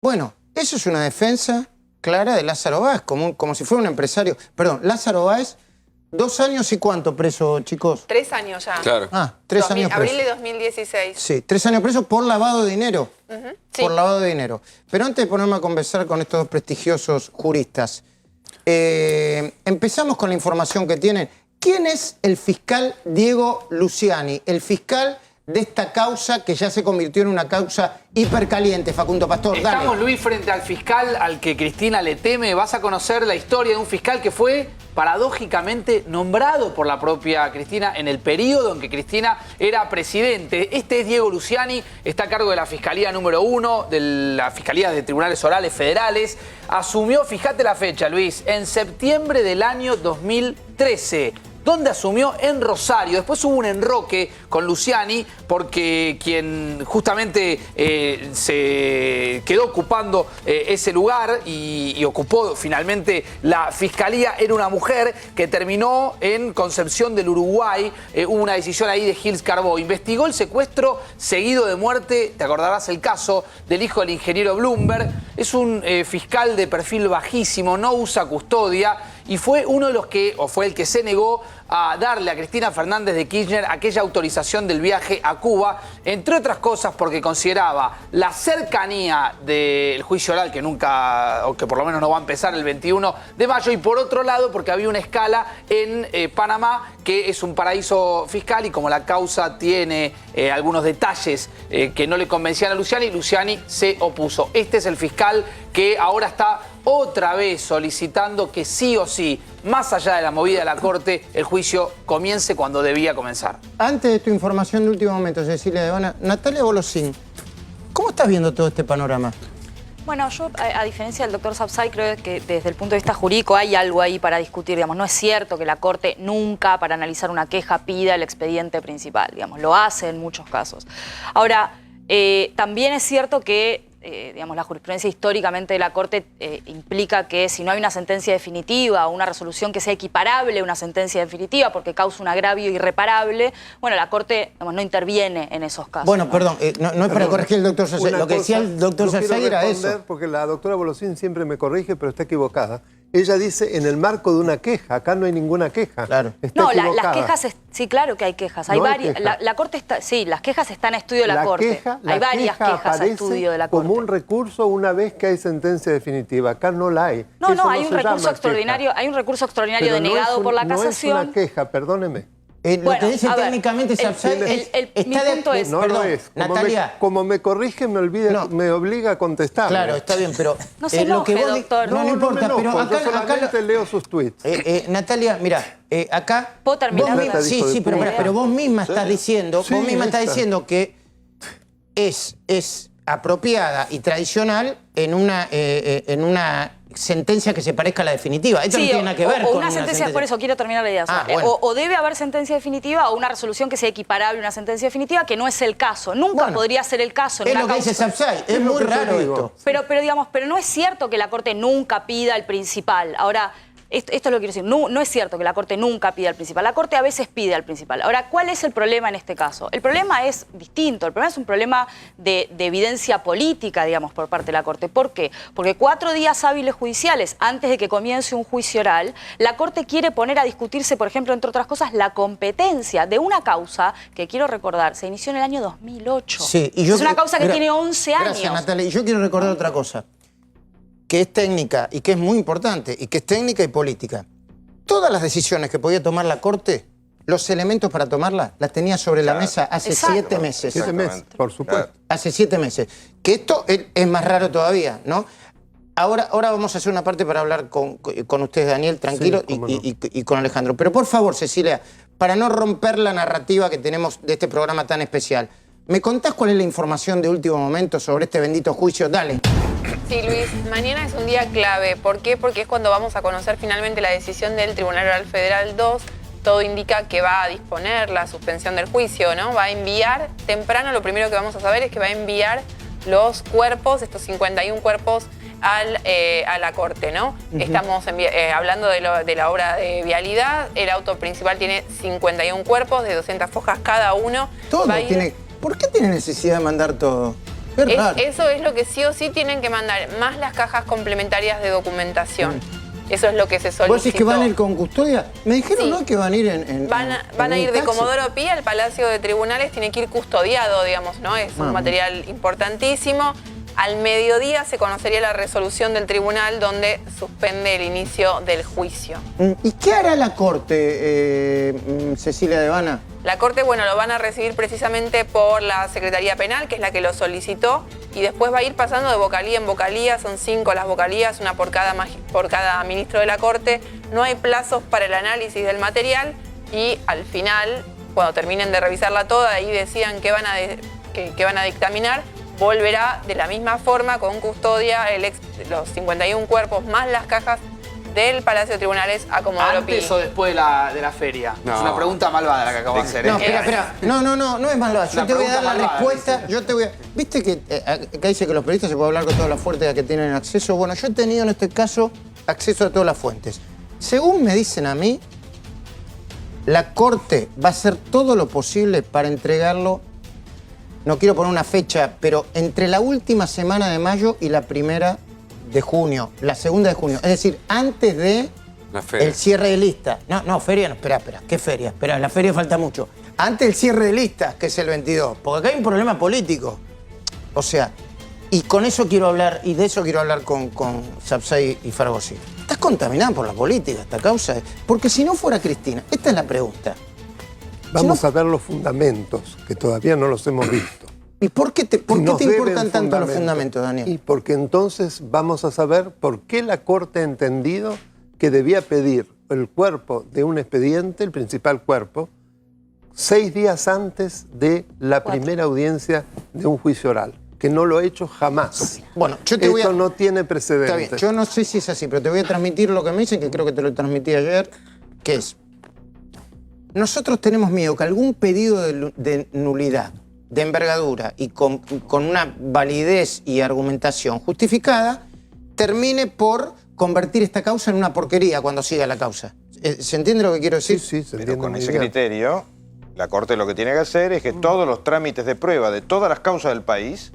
Bueno, eso es una defensa clara de Lázaro Báez, como si fuera un empresario. Perdón, Lázaro Báez, 2 años y ¿cuánto preso, chicos? 3 años ya. Claro. 3 años preso. Abril de 2016. Sí, 3 años preso por lavado de dinero. Sí. Por lavado de dinero. Pero antes de ponerme a conversar con estos dos prestigiosos juristas, empezamos con la información que tienen. ¿Quién es el fiscal Diego Luciani? El fiscal de esta causa que ya se convirtió en una causa hipercaliente, Facundo Pastor. Estamos, dale. Luis, frente al fiscal al que Cristina le teme. Vas a conocer la historia de un fiscal que fue paradójicamente nombrado por la propia Cristina en el periodo en que Cristina era presidente. Este es Diego Luciani, está a cargo de la Fiscalía número 1, de la Fiscalía de Tribunales Orales Federales. Asumió, fíjate la fecha, Luis, en septiembre del año 2013. ¿Dónde asumió? En Rosario. Después hubo un enroque con Luciani porque quien justamente se quedó ocupando ese lugar y ocupó finalmente la fiscalía era una mujer que terminó en Concepción del Uruguay. Hubo una decisión ahí de Gils Carbó. Investigó el secuestro seguido de muerte, te acordarás el caso del hijo del ingeniero Bloomberg. Es un fiscal de perfil bajísimo, no usa custodia y fue uno de los que, o fue el que se negó a darle a Cristina Fernández de Kirchner aquella autorización del viaje a Cuba, entre otras cosas porque consideraba la cercanía del juicio oral, que nunca, o que por lo menos no va a empezar el 21 de mayo, y por otro lado porque había una escala en Panamá, que es un paraíso fiscal, y como la causa tiene algunos detalles que no le convencían a Luciani, Luciani se opuso. Este es el fiscal que ahora está otra vez solicitando que sí o sí, más allá de la movida de la Corte, el juicio comience cuando debía comenzar. Antes de tu información de último momento, Cecilia Devana, Natalia Golosín, ¿cómo estás viendo todo este panorama? Bueno, yo, a diferencia del doctor Sapsay, creo que desde el punto de vista jurídico hay algo ahí para discutir. Digamos, no es cierto que la Corte nunca, para analizar una queja, pida el expediente principal. Digamos, lo hace en muchos casos. Ahora, también es cierto que digamos, la jurisprudencia históricamente de la Corte implica que si no hay una sentencia definitiva o una resolución que sea equiparable a una sentencia definitiva porque causa un agravio irreparable, bueno, la Corte, digamos, no interviene en esos casos. Bueno, perdón, no es para corregir el doctor Sapsay. Lo que decía el doctor Sapsay era eso. Porque la doctora Golosín siempre me corrige, pero está equivocada. Ella dice en el marco de una queja. Acá no hay ninguna queja. Claro. No, las quejas, sí, claro que hay quejas. Hay varias. La Corte está, sí, las quejas están a estudio de la Corte. Hay varias quejas a estudio de la Corte. Como un recurso una vez que hay sentencia definitiva. Acá no la hay. No, hay un recurso extraordinario. Hay un recurso extraordinario denegado por la casación. No es una queja, perdóneme. Lo que dice técnicamente Sapsay mi punto es... No lo es. Natalia. Como me corrige, me obliga a contestar. Claro, está bien, pero... No se enoje, doctor. No importa, pero acá... Yo solamente leo sus tweets. Natalia, mira, acá... ¿Puedo terminar? Sí, pero vos misma estás diciendo, que es apropiada y tradicional en una sentencia que se parezca a la definitiva. Esto no tiene nada que ver con una sentencia. Por eso quiero terminar la idea. Bueno. O debe haber sentencia definitiva o una resolución que sea equiparable a una sentencia definitiva, que no es el caso. Nunca podría ser el caso. Es lo que dice Sapsay. Es muy raro esto. Pero no es cierto que la Corte nunca pida el principal. Ahora, esto es lo que quiero decir. No es cierto que la Corte nunca pida al principal. La Corte a veces pide al principal. Ahora, ¿cuál es el problema en este caso? El problema es distinto. El problema es un problema de evidencia política, digamos, por parte de la Corte. ¿Por qué? Porque 4 días hábiles judiciales antes de que comience un juicio oral, la Corte quiere poner a discutirse, por ejemplo, entre otras cosas, la competencia de una causa que, quiero recordar, se inició en el año 2008. Sí, es una causa que tiene 11 años. Gracias, Natalia. Y yo quiero recordar otra cosa, que es técnica y que es muy importante, y que es técnica y política. Todas las decisiones que podía tomar la Corte, los elementos para tomarlas, las tenía sobre la mesa hace 7 meses. 7 meses, por supuesto. Hace 7 meses. Que esto es más raro todavía, ¿no? Ahora vamos a hacer una parte para hablar con ustedes, Daniel, tranquilo, sí, y con Alejandro. Pero por favor, Cecilia, para no romper la narrativa que tenemos de este programa tan especial, ¿me contás cuál es la información de último momento sobre este bendito juicio? Dale. Sí, Luis, mañana es un día clave. ¿Por qué? Porque es cuando vamos a conocer finalmente la decisión del Tribunal Oral Federal 2. Todo indica que va a disponer la suspensión del juicio, ¿no? Va a enviar, temprano lo primero que vamos a saber es que va a enviar los cuerpos, estos 51 cuerpos, a la Corte, ¿no? Estamos hablando de la obra de vialidad. El auto principal tiene 51 cuerpos de 200 fojas cada uno. Todo tiene... ¿Por qué tiene necesidad de mandar todo? Eso es lo que sí o sí tienen que mandar, más las cajas complementarias de documentación. Eso es lo que se solicitó. ¿Vos decís que van a ir con custodia? Me dijeron, sí, ¿no?, que van a ir van a ir de Comodoro Pi al Palacio de Tribunales, tiene que ir custodiado, digamos, ¿no? Es un material importantísimo. Al mediodía se conocería la resolución del tribunal donde suspende el inicio del juicio. ¿Y qué hará la Corte, Cecilia Devana? La Corte, bueno, lo van a recibir precisamente por la Secretaría Penal, que es la que lo solicitó, y después va a ir pasando de vocalía en vocalía. Son 5 las vocalías, una por cada ministro de la Corte. No hay plazos para el análisis del material y al final, cuando terminen de revisarla toda y decidan qué van a dictaminar, volverá de la misma forma con custodia los 51 cuerpos más las cajas del Palacio de Tribunales a Comodoro Pi. ¿Antes o después de la feria? No. Es una pregunta malvada la que acabo de hacer. No, espera. No es malvada. Yo te voy a dar la respuesta. ¿Viste que acá dice que los periodistas se pueden hablar con todas las fuentes a que tienen acceso? Bueno, yo he tenido en este caso acceso a todas las fuentes. Según me dicen a mí, la Corte va a hacer todo lo posible para entregarlo. No quiero poner una fecha, pero entre la última semana de mayo y la primera de junio, la segunda de junio. Es decir, antes de el cierre de listas. No, feria no, espera. ¿Qué feria? Espera, la feria falta mucho. Antes del cierre de listas, que es el 22. Porque acá hay un problema político. O sea, y con eso quiero hablar, y de eso quiero hablar con Sapsay y Fragosi. Estás contaminada por la política esta causa. Porque si no fuera Cristina, esta es la pregunta. Vamos a ver los fundamentos, que todavía no los hemos visto. ¿Y por qué te importan tanto los fundamentos, Daniel? Y porque entonces vamos a saber por qué la Corte ha entendido que debía pedir el cuerpo de un expediente, el principal cuerpo, 6 días antes de la primera audiencia de un juicio oral, que no lo ha hecho jamás. Bueno, Esto no tiene precedentes. Está bien, yo no sé si es así, pero te voy a transmitir lo que me dicen, que creo que te lo transmití ayer, que es... Nosotros tenemos miedo que algún pedido de nulidad, de envergadura y con una validez y argumentación justificada, termine por convertir esta causa en una porquería cuando siga la causa. ¿Se entiende lo que quiero decir? Sí, se entiende. Pero con ese criterio, la Corte lo que tiene que hacer es que todos los trámites de prueba de todas las causas del país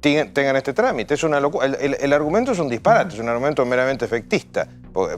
tengan este trámite. Es una locura. El argumento es un disparate, es un argumento meramente efectista.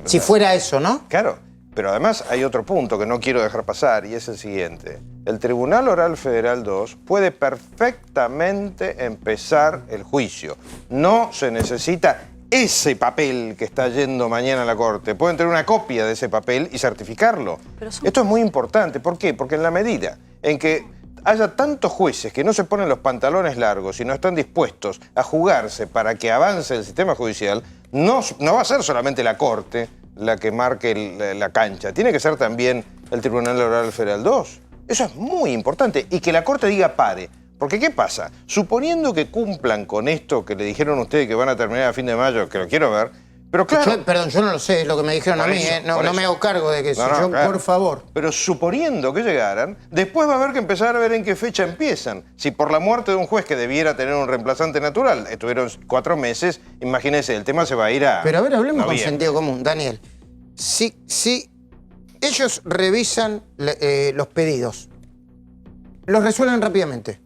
Si fuera eso, ¿no? Claro. Pero además hay otro punto que no quiero dejar pasar y es el siguiente. El Tribunal Oral Federal 2 puede perfectamente empezar el juicio. No se necesita ese papel que está yendo mañana a la Corte. Pueden tener una copia de ese papel y certificarlo. Esto es muy importante. ¿Por qué? Porque en la medida en que haya tantos jueces que no se ponen los pantalones largos y no están dispuestos a jugarse para que avance el sistema judicial, no va a ser solamente la Corte la que marque la cancha. Tiene que ser también el Tribunal Oral Federal 2. Eso es muy importante. Y que la Corte diga pare. Porque ¿qué pasa? Suponiendo que cumplan con esto que le dijeron a ustedes que van a terminar a fin de mayo, que lo quiero ver, pero claro... Perdón, yo no lo sé, es lo que me dijeron a mí, no me hago cargo de que eso. Claro. Por favor. Pero suponiendo que llegaran, después va a haber que empezar a ver en qué fecha empiezan. Si por la muerte de un juez que debiera tener un reemplazante natural estuvieron 4 meses, imagínense, el tema se va a ir a... Pero a ver, hablemos con sentido común, Daniel. Si ellos revisan los pedidos, los resuelven rápidamente.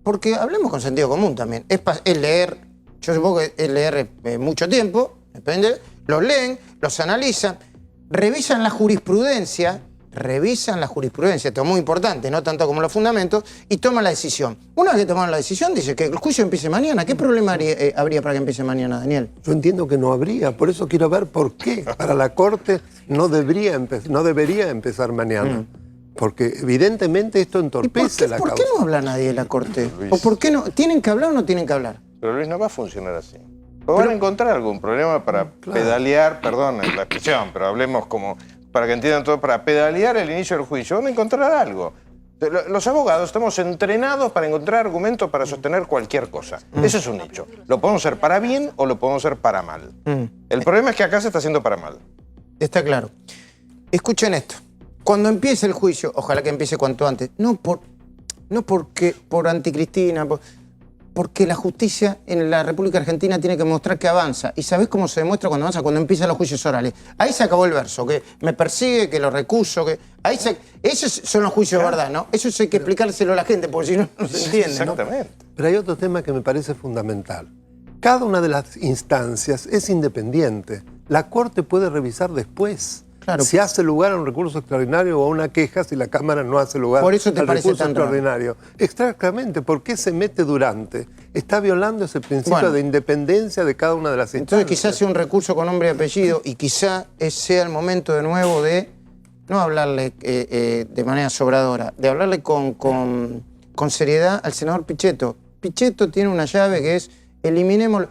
Porque hablemos con sentido común también. Es leer, yo supongo que es leer mucho tiempo, depende, los leen, los analizan, revisan la jurisprudencia, esto es muy importante, no tanto como los fundamentos, y toman la decisión. Una vez que tomaron la decisión, dice que el juicio empiece mañana. ¿Qué problema habría para que empiece mañana, Daniel? Yo entiendo que no habría, por eso quiero ver por qué. Para la Corte no debería empezar mañana. Porque evidentemente esto entorpece la causa. ¿Por qué no habla nadie de la Corte? ¿O por qué no? ¿Tienen que hablar o no tienen que hablar? Pero Luis, no va a funcionar así. van a encontrar algún problema para pedalear, perdón la expresión, pero hablemos como para que entiendan todo, para pedalear el inicio del juicio. Van a encontrar algo. Los abogados estamos entrenados para encontrar argumentos para sostener cualquier cosa. Eso es un hecho. Lo podemos hacer para bien o lo podemos hacer para mal. El problema es que acá se está haciendo para mal. Está claro. Escuchen esto. Cuando empiece el juicio, ojalá que empiece cuanto antes, no porque por anticristina, porque la justicia en la República Argentina tiene que mostrar que avanza. ¿Y sabés cómo se demuestra cuando avanza? Cuando empiezan los juicios orales. Ahí se acabó el verso, que me persigue, que lo recuso, que... Esos son los juicios, ¿verdad? ¿No? Eso hay que explicárselo a la gente, porque si no, no se entiende. Exactamente. ¿No? Pero hay otro tema que me parece fundamental. Cada una de las instancias es independiente. La Corte puede revisar después. Claro. Si hace lugar a un recurso extraordinario o a una queja, si la Cámara no hace lugar al recurso extraordinario. Exactamente. ¿Por qué se mete durante? Está violando ese principio de independencia de cada una de las instancias. Entonces quizás sea un recurso con nombre y apellido y quizá sea el momento de nuevo de no hablarle de manera sobradora, de hablarle con seriedad al senador Pichetto. Pichetto tiene una llave que es eliminemos...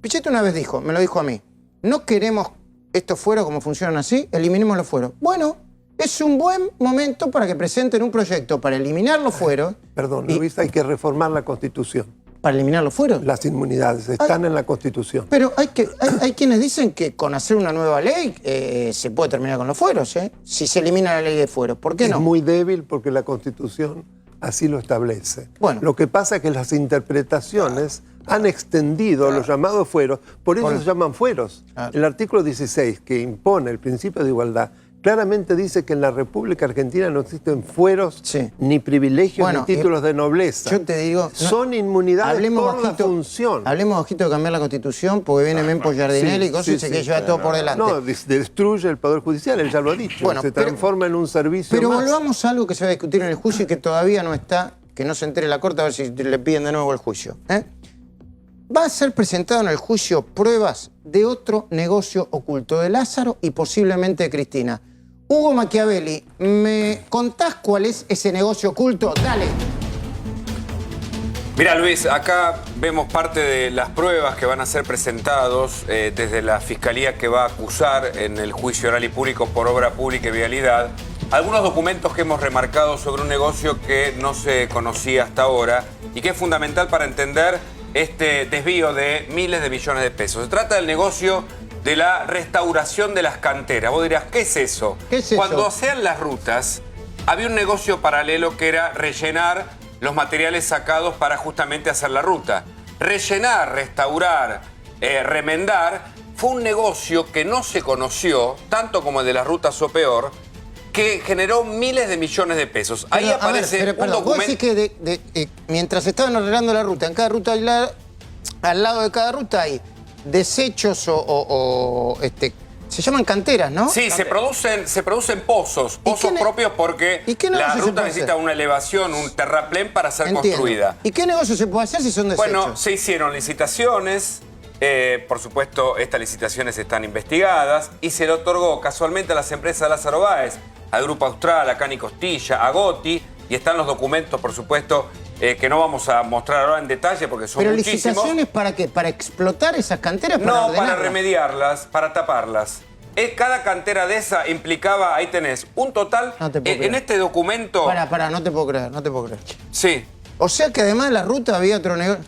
Pichetto una vez dijo, me lo dijo a mí, no queremos estos fueros como funcionan así, eliminemos los fueros. Bueno, es un buen momento para que presenten un proyecto para eliminar los fueros. Perdón, Luis, hay que reformar la Constitución. ¿Para eliminar los fueros? Las inmunidades están en la Constitución. Pero hay quienes dicen que con hacer una nueva ley se puede terminar con los fueros, si se elimina la ley de fueros. ¿Por qué no? Es muy débil porque la Constitución así lo establece. Bueno, lo que pasa es que las interpretaciones han extendido los llamados fueros, por eso se llaman fueros. El artículo 16, que impone el principio de igualdad, claramente dice que en la República Argentina no existen fueros, ni privilegios, ni títulos de nobleza. Yo te digo... Son inmunidades por la función. Hablemos bajito de cambiar la Constitución, porque viene Mempo Giardinelli y cosas y se quiere llevar todo por delante. No, destruye el Poder Judicial, él ya lo ha dicho. Bueno, se transforma en un servicio Pero más. volvamos a algo que se va a discutir en el juicio y que todavía no está, que no se entere la Corte, a ver si le piden de nuevo el juicio. Va a ser presentado en el juicio pruebas de otro negocio oculto de Lázaro y posiblemente de Cristina. Hugo Machiavelli, ¿me contás cuál es ese negocio oculto? Dale. Mira, Luis, acá vemos parte de las pruebas que van a ser presentados desde la Fiscalía que va a acusar en el juicio oral y público por obra pública y vialidad. Algunos documentos que hemos remarcado sobre un negocio que no se conocía hasta ahora y que es fundamental para entender este desvío de miles de millones de pesos. Se trata del negocio de la restauración de las canteras. Vos dirás, ¿qué es eso? ¿Qué es eso? Cuando hacían las rutas, había un negocio paralelo que era rellenar los materiales sacados para justamente hacer la ruta. Rellenar, restaurar, remendar, fue un negocio que no se conoció, tanto como el de las rutas o peor, que generó miles de millones de pesos. Ahí aparece un documento... Vos decís que mientras estaban arreglando la ruta, en cada ruta, al lado de cada ruta hay desechos se llaman canteras, ¿no? Sí, se producen pozos propios porque la ruta necesita una elevación, un terraplén para ser construida. ¿Y qué negocio se puede hacer si son desechos? Bueno, se hicieron licitaciones, por supuesto estas licitaciones están investigadas y se le otorgó casualmente a las empresas Lázaro Báez, al Grupo Austral, a Cani Costilla, a Gotti, y están los documentos, por supuesto, que no vamos a mostrar ahora en detalle porque son muchísimos. ¿Pero licitaciones para qué? ¿Para explotar esas canteras? No, para remediarlas, para taparlas. Cada cantera de esa implicaba, ahí tenés, un total, en este documento... Pará, no te puedo creer. Sí. O sea que además de la ruta había otro negocio...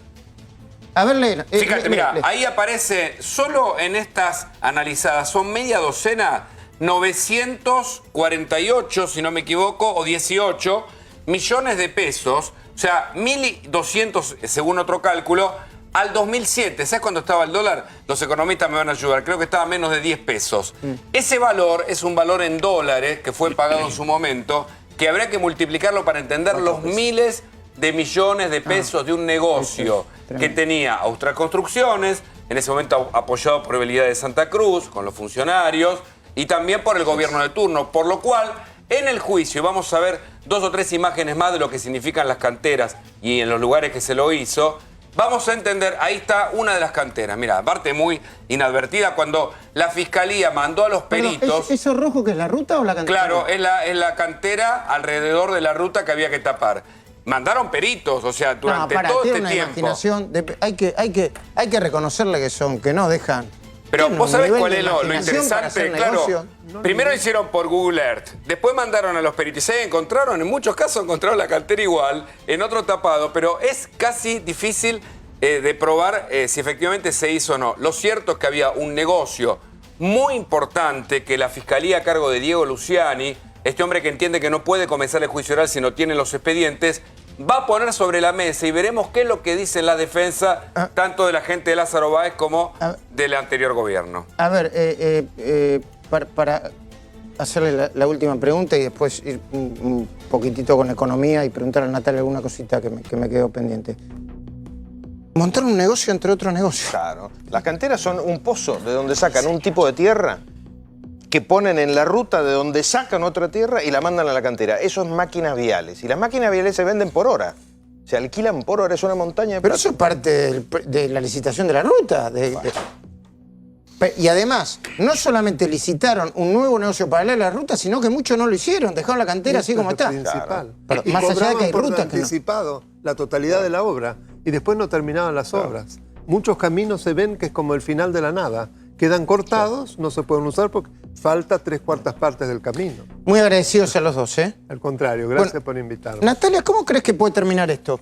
A ver, lee. Fíjate, mira, ahí aparece, solo en estas analizadas, son media docena, 948, si no me equivoco, o 18 millones de pesos, o sea, 1.200, según otro cálculo, al 2007. ¿Sabes cuándo estaba el dólar? Los economistas me van a ayudar. Creo que estaba a menos de 10 pesos. Ese valor es un valor en dólares que fue pagado en su momento, que habría que multiplicarlo para entender los miles de millones de pesos de un negocio que tenía Austral Construcciones, en ese momento apoyado por Vialidad de Santa Cruz, con los funcionarios, y también por el gobierno de turno. Por lo cual, en el juicio, vamos a ver 2 o 3 imágenes más de lo que significan las canteras y en los lugares que se lo hizo. Vamos a entender, ahí está una de las canteras. Mira, parte muy inadvertida cuando la Fiscalía mandó a los peritos... ¿Eso rojo que es la ruta o la cantera? Claro, es la cantera alrededor de la ruta que había que tapar. mandaron peritos, o sea, durante todo tiene este una tiempo. imaginación, hay que reconocerle que no dejan. Pero Tienen vos un sabés nivel cuál de es lo imaginación para hacer interesante, claro. negocio. Primero hicieron por Google Earth, después mandaron a los peritos. Se encontraron, en muchos casos encontraron la cartera igual, en otro tapado, pero es casi difícil de probar si efectivamente se hizo o no. Lo cierto es que había un negocio muy importante que la Fiscalía a cargo de Diego Luciani, este hombre que entiende que no puede comenzar el juicio oral si no tiene los expedientes, va a poner sobre la mesa y veremos qué es lo que dice la defensa tanto de la gente de Lázaro Báez como del anterior gobierno. A ver, para hacerle la última pregunta y después ir un poquitito con economía y preguntarle a Natalia alguna cosita que me quedó pendiente. Montar un negocio entre otros negocios. Claro. Las canteras son un pozo de donde sacan un tipo de tierra que ponen en la ruta de donde sacan otra tierra y la mandan a la cantera. Eso es máquinas viales. Y las máquinas viales se venden por hora. Se alquilan por hora, es una montaña de Pero plata. eso es parte de la licitación de la ruta. Y además, no solamente licitaron un nuevo negocio paralelo a la ruta, sino que muchos no lo hicieron, dejaron la cantera así como está. Principal. Pero Y más allá de cobraban que hay por rutas que no. anticipado la totalidad de la obra y después no terminaban las obras. Muchos caminos se ven que es como el final de la nada. Quedan cortados, no se pueden usar porque falta 3/4 partes del camino. Muy agradecidos a los dos, ¿eh? Al contrario, gracias por invitarme. Natalia, ¿cómo crees que puede terminar esto?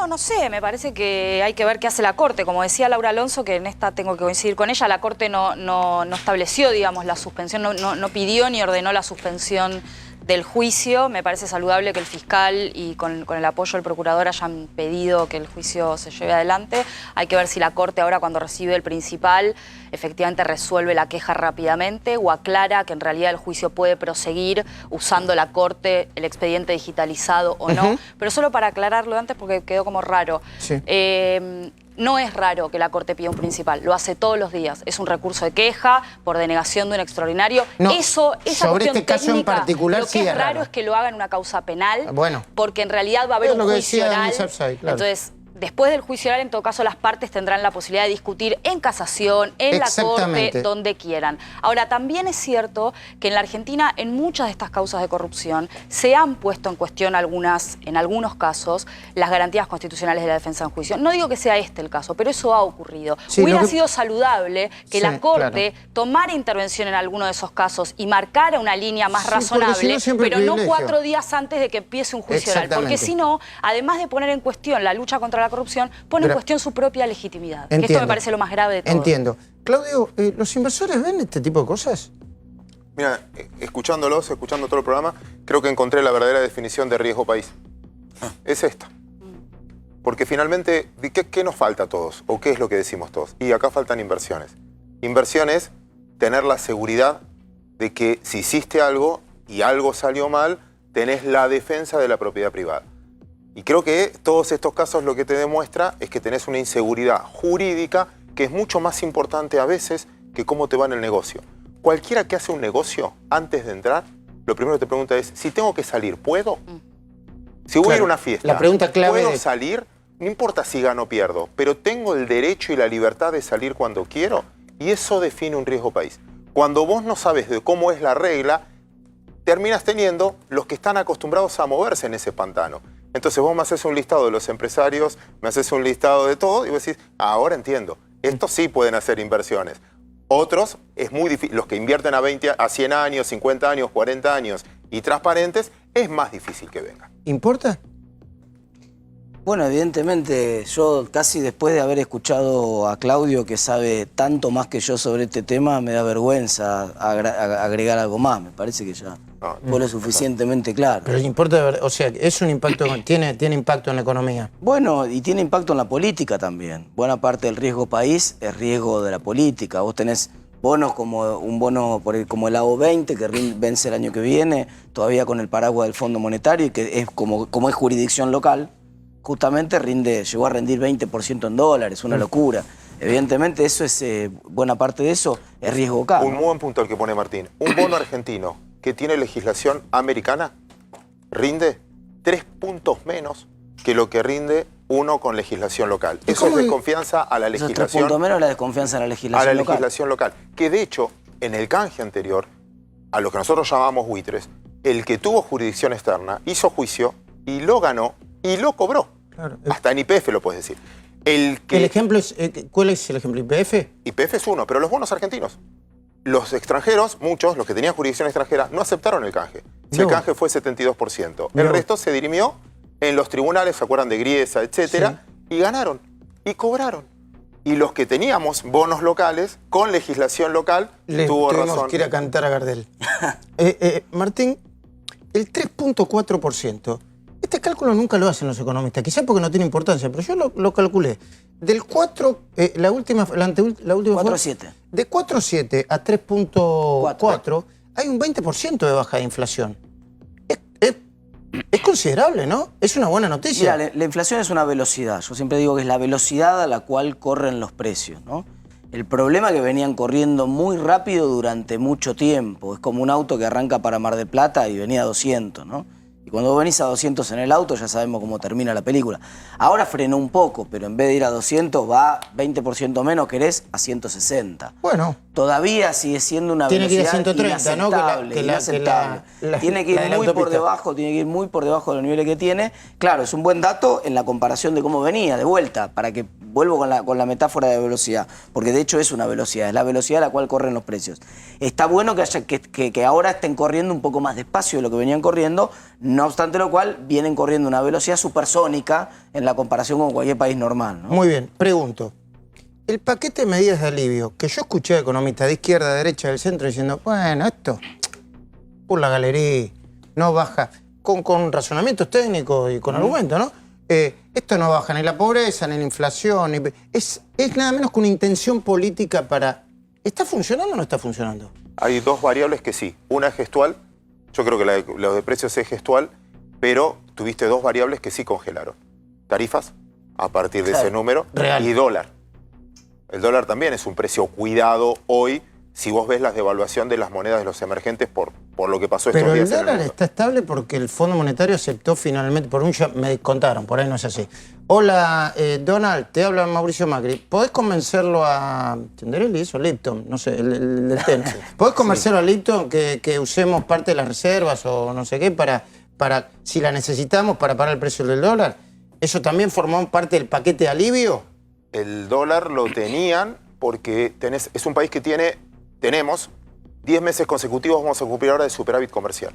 No sé, me parece que hay que ver qué hace la Corte. Como decía Laura Alonso, que en esta tengo que coincidir con ella, la Corte no estableció, digamos, la suspensión, no pidió ni ordenó la suspensión del juicio. Me parece saludable que el fiscal y con el apoyo del procurador hayan pedido que el juicio se lleve adelante. Hay que ver si la Corte ahora, cuando recibe el principal, efectivamente resuelve la queja rápidamente o aclara que en realidad el juicio puede proseguir usando la Corte el expediente digitalizado o no. Pero solo para aclararlo antes porque quedó como raro. Sí. No es raro que la Corte pida un principal, lo hace todos los días. Es un recurso de queja por denegación de un extraordinario. No, esa sobre cuestión este caso en técnica, particular lo que sí es es raro raro. es que lo haga en una causa penal, Bueno. porque en realidad va a haber Es un lo que juicio decía oral. Dani Sapsay, claro. Entonces, después del juicio oral, en todo caso, las partes tendrán la posibilidad de discutir en casación, en la Corte, donde quieran. Ahora, también es cierto que en la Argentina, en muchas de estas causas de corrupción, se han puesto en cuestión en algunos casos, las garantías constitucionales de la defensa en juicio. No digo que sea este el caso, pero eso ha ocurrido. Sí, Hubiera sido saludable que la Corte tomara intervención en alguno de esos casos y marcara una línea más razonable, si no, pero no privilegio. 4 días antes de que empiece un juicio oral. Porque si no, además de poner en cuestión la lucha contra la corrupción, pone en cuestión su propia legitimidad. Que esto me parece lo más grave de todo. Entiendo. Claudio, ¿los inversores ven este tipo de cosas? Mira, escuchando todo el programa, creo que encontré la verdadera definición de riesgo país. Es esta. Porque finalmente, ¿qué nos falta a todos? ¿O qué es lo que decimos todos? Y acá faltan inversiones. Inversión es tener la seguridad de que si hiciste algo y algo salió mal, tenés la defensa de la propiedad privada. Y creo que todos estos casos lo que te demuestra es que tenés una inseguridad jurídica que es mucho más importante a veces que cómo te va en el negocio. Cualquiera que hace un negocio, antes de entrar, lo primero que te pregunta es, si tengo que salir, ¿puedo? Si voy a ir a una fiesta, la pregunta clave ¿puedo salir? No importa si gano o pierdo, pero tengo el derecho y la libertad de salir cuando quiero. Y eso define un riesgo país. Cuando vos no sabes de cómo es la regla, terminas teniendo los que están acostumbrados a moverse en ese pantano. Entonces vos me haces un listado de los empresarios, me haces un listado de todo y vos decís, ahora entiendo, estos sí pueden hacer inversiones. Otros, es muy difícil, los que invierten a 100 años, 50 años, 40 años y transparentes, es más difícil que vengan. ¿Importa? Bueno, evidentemente, yo casi después de haber escuchado a Claudio, que sabe tanto más que yo sobre este tema, me da vergüenza agregar algo más. Me parece que ya fue lo suficientemente claro. Pero importa, o sea, es un impacto, tiene impacto en la economía. Bueno, y tiene impacto en la política también. Buena parte del riesgo país es riesgo de la política. Vos tenés bonos como un bono como el AO20, que vence el año que viene, todavía con el paraguas del Fondo Monetario, y que es como es jurisdicción local, justamente llegó a rendir 20% en dólares, una locura. Evidentemente eso es, buena parte de eso es riesgo caro. Un muy buen punto el que pone Martín. Un bono argentino que tiene legislación americana rinde 3 puntos menos que lo que rinde uno con legislación local. Eso es desconfianza a la legislación. 3 puntos menos la desconfianza en la legislación local. Legislación local. Que de hecho, en el canje anterior, a lo que nosotros llamamos buitres, el que tuvo jurisdicción externa hizo juicio y lo ganó y lo cobró. Claro. Hasta en YPF lo puedes decir. El ejemplo es, ¿cuál es el ejemplo? ¿YPF? YPF es uno, pero los bonos argentinos. Los extranjeros, muchos, los que tenían jurisdicción extranjera, no aceptaron el canje. El canje fue 72%. El resto se dirimió en los tribunales, ¿se acuerdan de Griesa, etcétera? Sí. Y ganaron. Y cobraron. Y los que teníamos bonos locales, con legislación local, tuvo razón. Tuvimos que ir a cantar a Gardel. Martín, el 3.4%. Este cálculo nunca lo hacen los economistas, quizás porque no tiene importancia, pero yo lo calculé. Del 4, la última 4,7. De 4,7 a 3.4 hay un 20% de baja de inflación. Es considerable, ¿no? Es una buena noticia. Mira, la inflación es una velocidad. Yo siempre digo que es la velocidad a la cual corren los precios, ¿no? El problema es que venían corriendo muy rápido durante mucho tiempo. Es como un auto que arranca para Mar del Plata y venía a 200, ¿no? Y cuando vos venís a 200 en el auto ya sabemos cómo termina la película. Ahora frenó un poco, pero en vez de ir a 200 va 20% menos, querés, a 160. Bueno. Todavía sigue siendo una tiene velocidad que ir a 130, ¿no? Inaceptable. Tiene que ir muy por debajo, tiene que ir muy por debajo de los niveles que tiene. Claro, es un buen dato en la comparación de cómo venía, de vuelta, para que vuelvo con la metáfora de velocidad, porque de hecho es una velocidad, es la velocidad a la cual corren los precios. Está bueno que ahora estén corriendo un poco más despacio de lo que venían corriendo, no obstante lo cual vienen corriendo una velocidad supersónica en la comparación con cualquier país normal, ¿no? Muy bien, pregunto. El paquete de medidas de alivio, que yo escuché a economistas de izquierda, de derecha, del centro diciendo, bueno, esto, por la galería, no baja, con razonamientos técnicos y con argumentos, ¿no? Esto no baja ni la pobreza, ni la inflación, es nada menos que una intención política para... ¿Está funcionando o no está funcionando? Hay dos variables que sí. Una es gestual, yo creo que lo de precios es gestual, pero tuviste dos variables que sí congelaron. Tarifas, a partir de ese número, real. Y dólar. El dólar también es un precio cuidado hoy, si vos ves la devaluación de las monedas de los emergentes por lo que pasó estos días en el mundo. Pero el dólar está estable porque el Fondo Monetario aceptó finalmente, me contaron, por ahí no es así. Hola, Donald, te habla Mauricio Macri. ¿Podés convencerlo a Tenderelli, eso, Lipton? No sé, el del TEN. ¿Podés convencerlo a Lipton que usemos parte de las reservas o no sé qué para si la necesitamos para parar el precio del dólar? ¿Eso también formó parte del paquete de alivio? El dólar lo tenían porque es un país que tenemos 10 meses consecutivos, vamos a cumplir ahora de superávit comercial.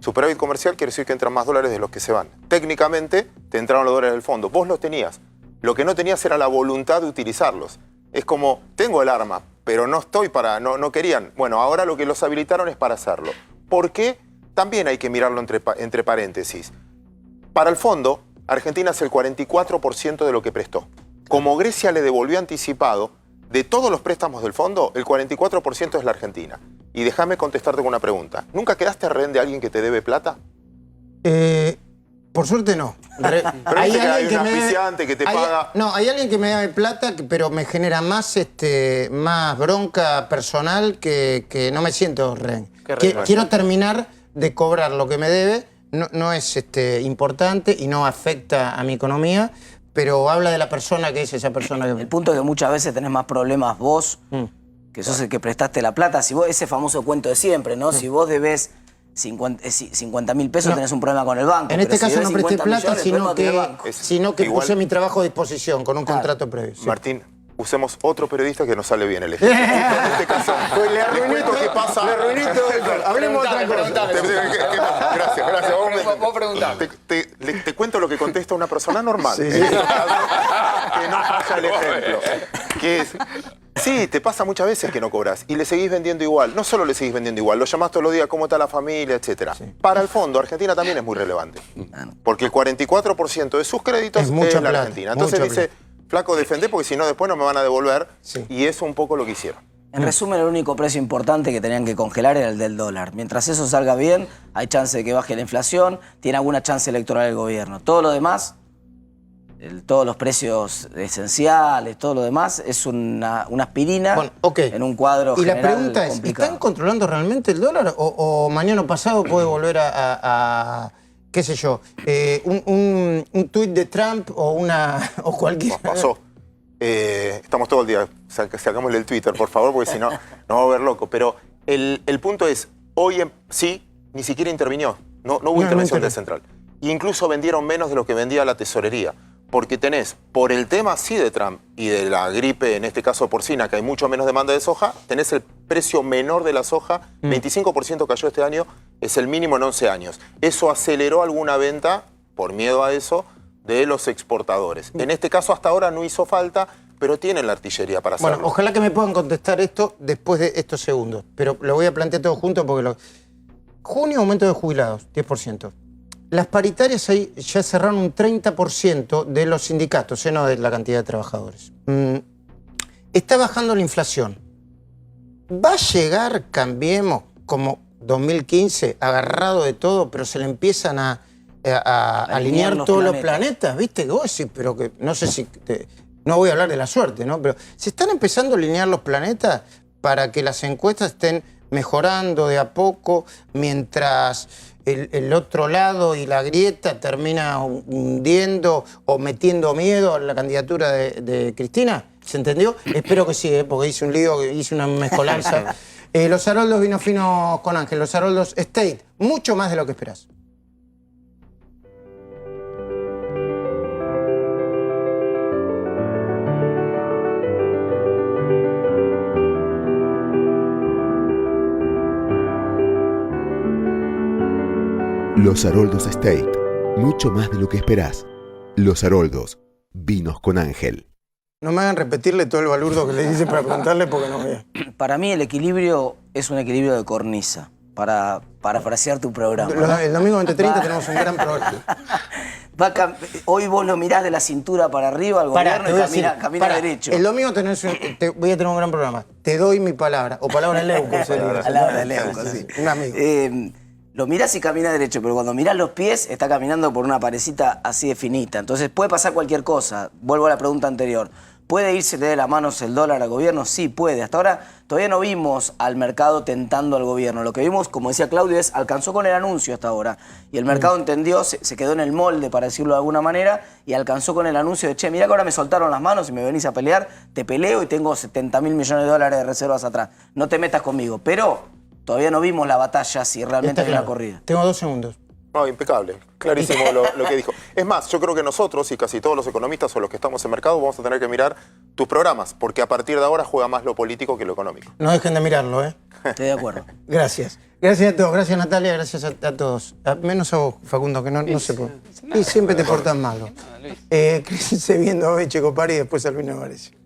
Superávit comercial quiere decir que entran más dólares de los que se van. Técnicamente te entraron los dólares del fondo, vos los tenías. Lo que no tenías era la voluntad de utilizarlos. Es como, tengo el arma, pero no no querían. Bueno, ahora lo que los habilitaron es para hacerlo. ¿Por qué? También hay que mirarlo entre paréntesis. Para el fondo, Argentina es el 44% de lo que prestó. Como Grecia le devolvió anticipado, de todos los préstamos del fondo, el 44% es la Argentina. Y déjame contestarte con una pregunta. ¿Nunca quedaste rehén de alguien que te debe plata? Por suerte no. Hay un auspiciante que te paga... No, hay alguien que me debe plata, pero me genera más bronca personal que no me siento rehén. Quiero terminar de cobrar lo que me debe, no es importante y no afecta a mi economía, pero habla de la persona que es esa persona. El punto es que muchas veces tenés más problemas vos, que sos el que prestaste la plata. Si vos, ese famoso cuento de siempre, ¿no? Si vos debés 50.000 pesos, tenés un problema con el banco. En este caso no presté plata, sino que puse mi trabajo a disposición con un contrato previo. Sí. Martín, usemos otro periodista que nos sale bien el ejemplo. En este caso, le arruiné todo. ¿Qué pasa? Le arruiné todo. Hablemos de otra cosa. Gracias. Vos preguntame. Te cuento lo que contesta una persona normal. Sí. Que no falla el ejemplo. Que es... Sí, te pasa muchas veces que no cobras y le seguís vendiendo igual. No solo le seguís vendiendo igual, lo llamás todos los días, cómo está la familia, etcétera. Sí. Para el fondo, Argentina también es muy relevante. Porque el 44% de sus créditos es la Argentina. Entonces dice, flaco, defendé porque si no después no me van a devolver. Sí. Y eso un poco lo que hicieron. En resumen, el único precio importante que tenían que congelar era el del dólar. Mientras eso salga bien, hay chance de que baje la inflación, tiene alguna chance electoral el gobierno. Todo lo demás... todos los precios esenciales, todo lo demás, es una aspirina en un cuadro y general la pregunta es, complicado. ¿están controlando realmente el dólar o mañana pasado puede volver a qué sé yo, un tuit de Trump o cualquier... Pasó. Estamos todo el día, sacámosle el Twitter, por favor, porque si no, nos va a ver loco. Pero el punto es, hoy sí, ni siquiera intervinió, no hubo intervención del central. incluso vendieron menos de lo que vendía la tesorería. Porque tenés, por el tema sí de Trump y de la gripe, en este caso porcina, que hay mucho menos demanda de soja, tenés el precio menor de la soja, 25% cayó este año, es el mínimo en 11 años. Eso aceleró alguna venta, por miedo a eso, de los exportadores. En este caso hasta ahora no hizo falta, pero tienen la artillería para hacerlo. Bueno, ojalá que me puedan contestar esto después de estos segundos, pero lo voy a plantear todo junto porque junio, aumento de jubilados, 10%. Las paritarias ahí ya cerraron un 30% de los sindicatos, no de la cantidad de trabajadores. Está bajando la inflación. ¿Va a llegar, Cambiemos, como 2015, agarrado de todo, pero se le empiezan a alinear todos los planetas? ¿Viste? Que vos decís, pero que no sé si... no voy a hablar de la suerte, ¿no? Pero se están empezando a alinear los planetas para que las encuestas estén mejorando de a poco, mientras el otro lado y la grieta termina hundiendo o metiendo miedo a la candidatura de Cristina. ¿Se entendió? Espero que sí, porque hice un lío, hice una mezcolanza. Los Haroldos vino finos con Ángel, los Haroldos State, mucho más de lo que esperás. Los Haroldos State, mucho más de lo que esperás. Los Haroldos, vinos con Ángel. No me hagan repetirle todo el balurdo que le hice para preguntarle porque no veo. Para mí el equilibrio es un equilibrio de cornisa, para parafrasear tu programa. El domingo 20:30 tenemos un gran programa. Hoy vos lo mirás de la cintura para arriba al gobierno y camina derecho. El domingo voy a tener un gran programa. Te doy mi palabra, o palabra de Leuco. Palabra de Leuco, sí. Un amigo. Lo mirás y camina derecho, pero cuando mirás los pies está caminando por una parecita así de finita. Entonces puede pasar cualquier cosa. Vuelvo a la pregunta anterior. ¿Puede irse de las manos el dólar al gobierno? Sí, puede. Hasta ahora todavía no vimos al mercado tentando al gobierno. Lo que vimos, como decía Claudio, es alcanzó con el anuncio hasta ahora. Y el mercado entendió, se quedó en el molde, para decirlo de alguna manera, y alcanzó con el anuncio de, che, mirá que ahora me soltaron las manos y me venís a pelear, te peleo y tengo 70.000 millones de dólares de reservas atrás. No te metas conmigo. Pero todavía no vimos la batalla si realmente hay una corrida. Tengo 2 segundos. No, impecable. Clarísimo lo que dijo. Es más, yo creo que nosotros y casi todos los economistas o los que estamos en mercado vamos a tener que mirar tus programas, porque a partir de ahora juega más lo político que lo económico. No dejen de mirarlo, ¿eh? Estoy de acuerdo. Gracias. Gracias a todos. Gracias, Natalia. Gracias a todos. Menos a vos, Facundo, que no se puede. Y siempre te portas malo. Créense viendo a Checo Pari y después Albino Varese.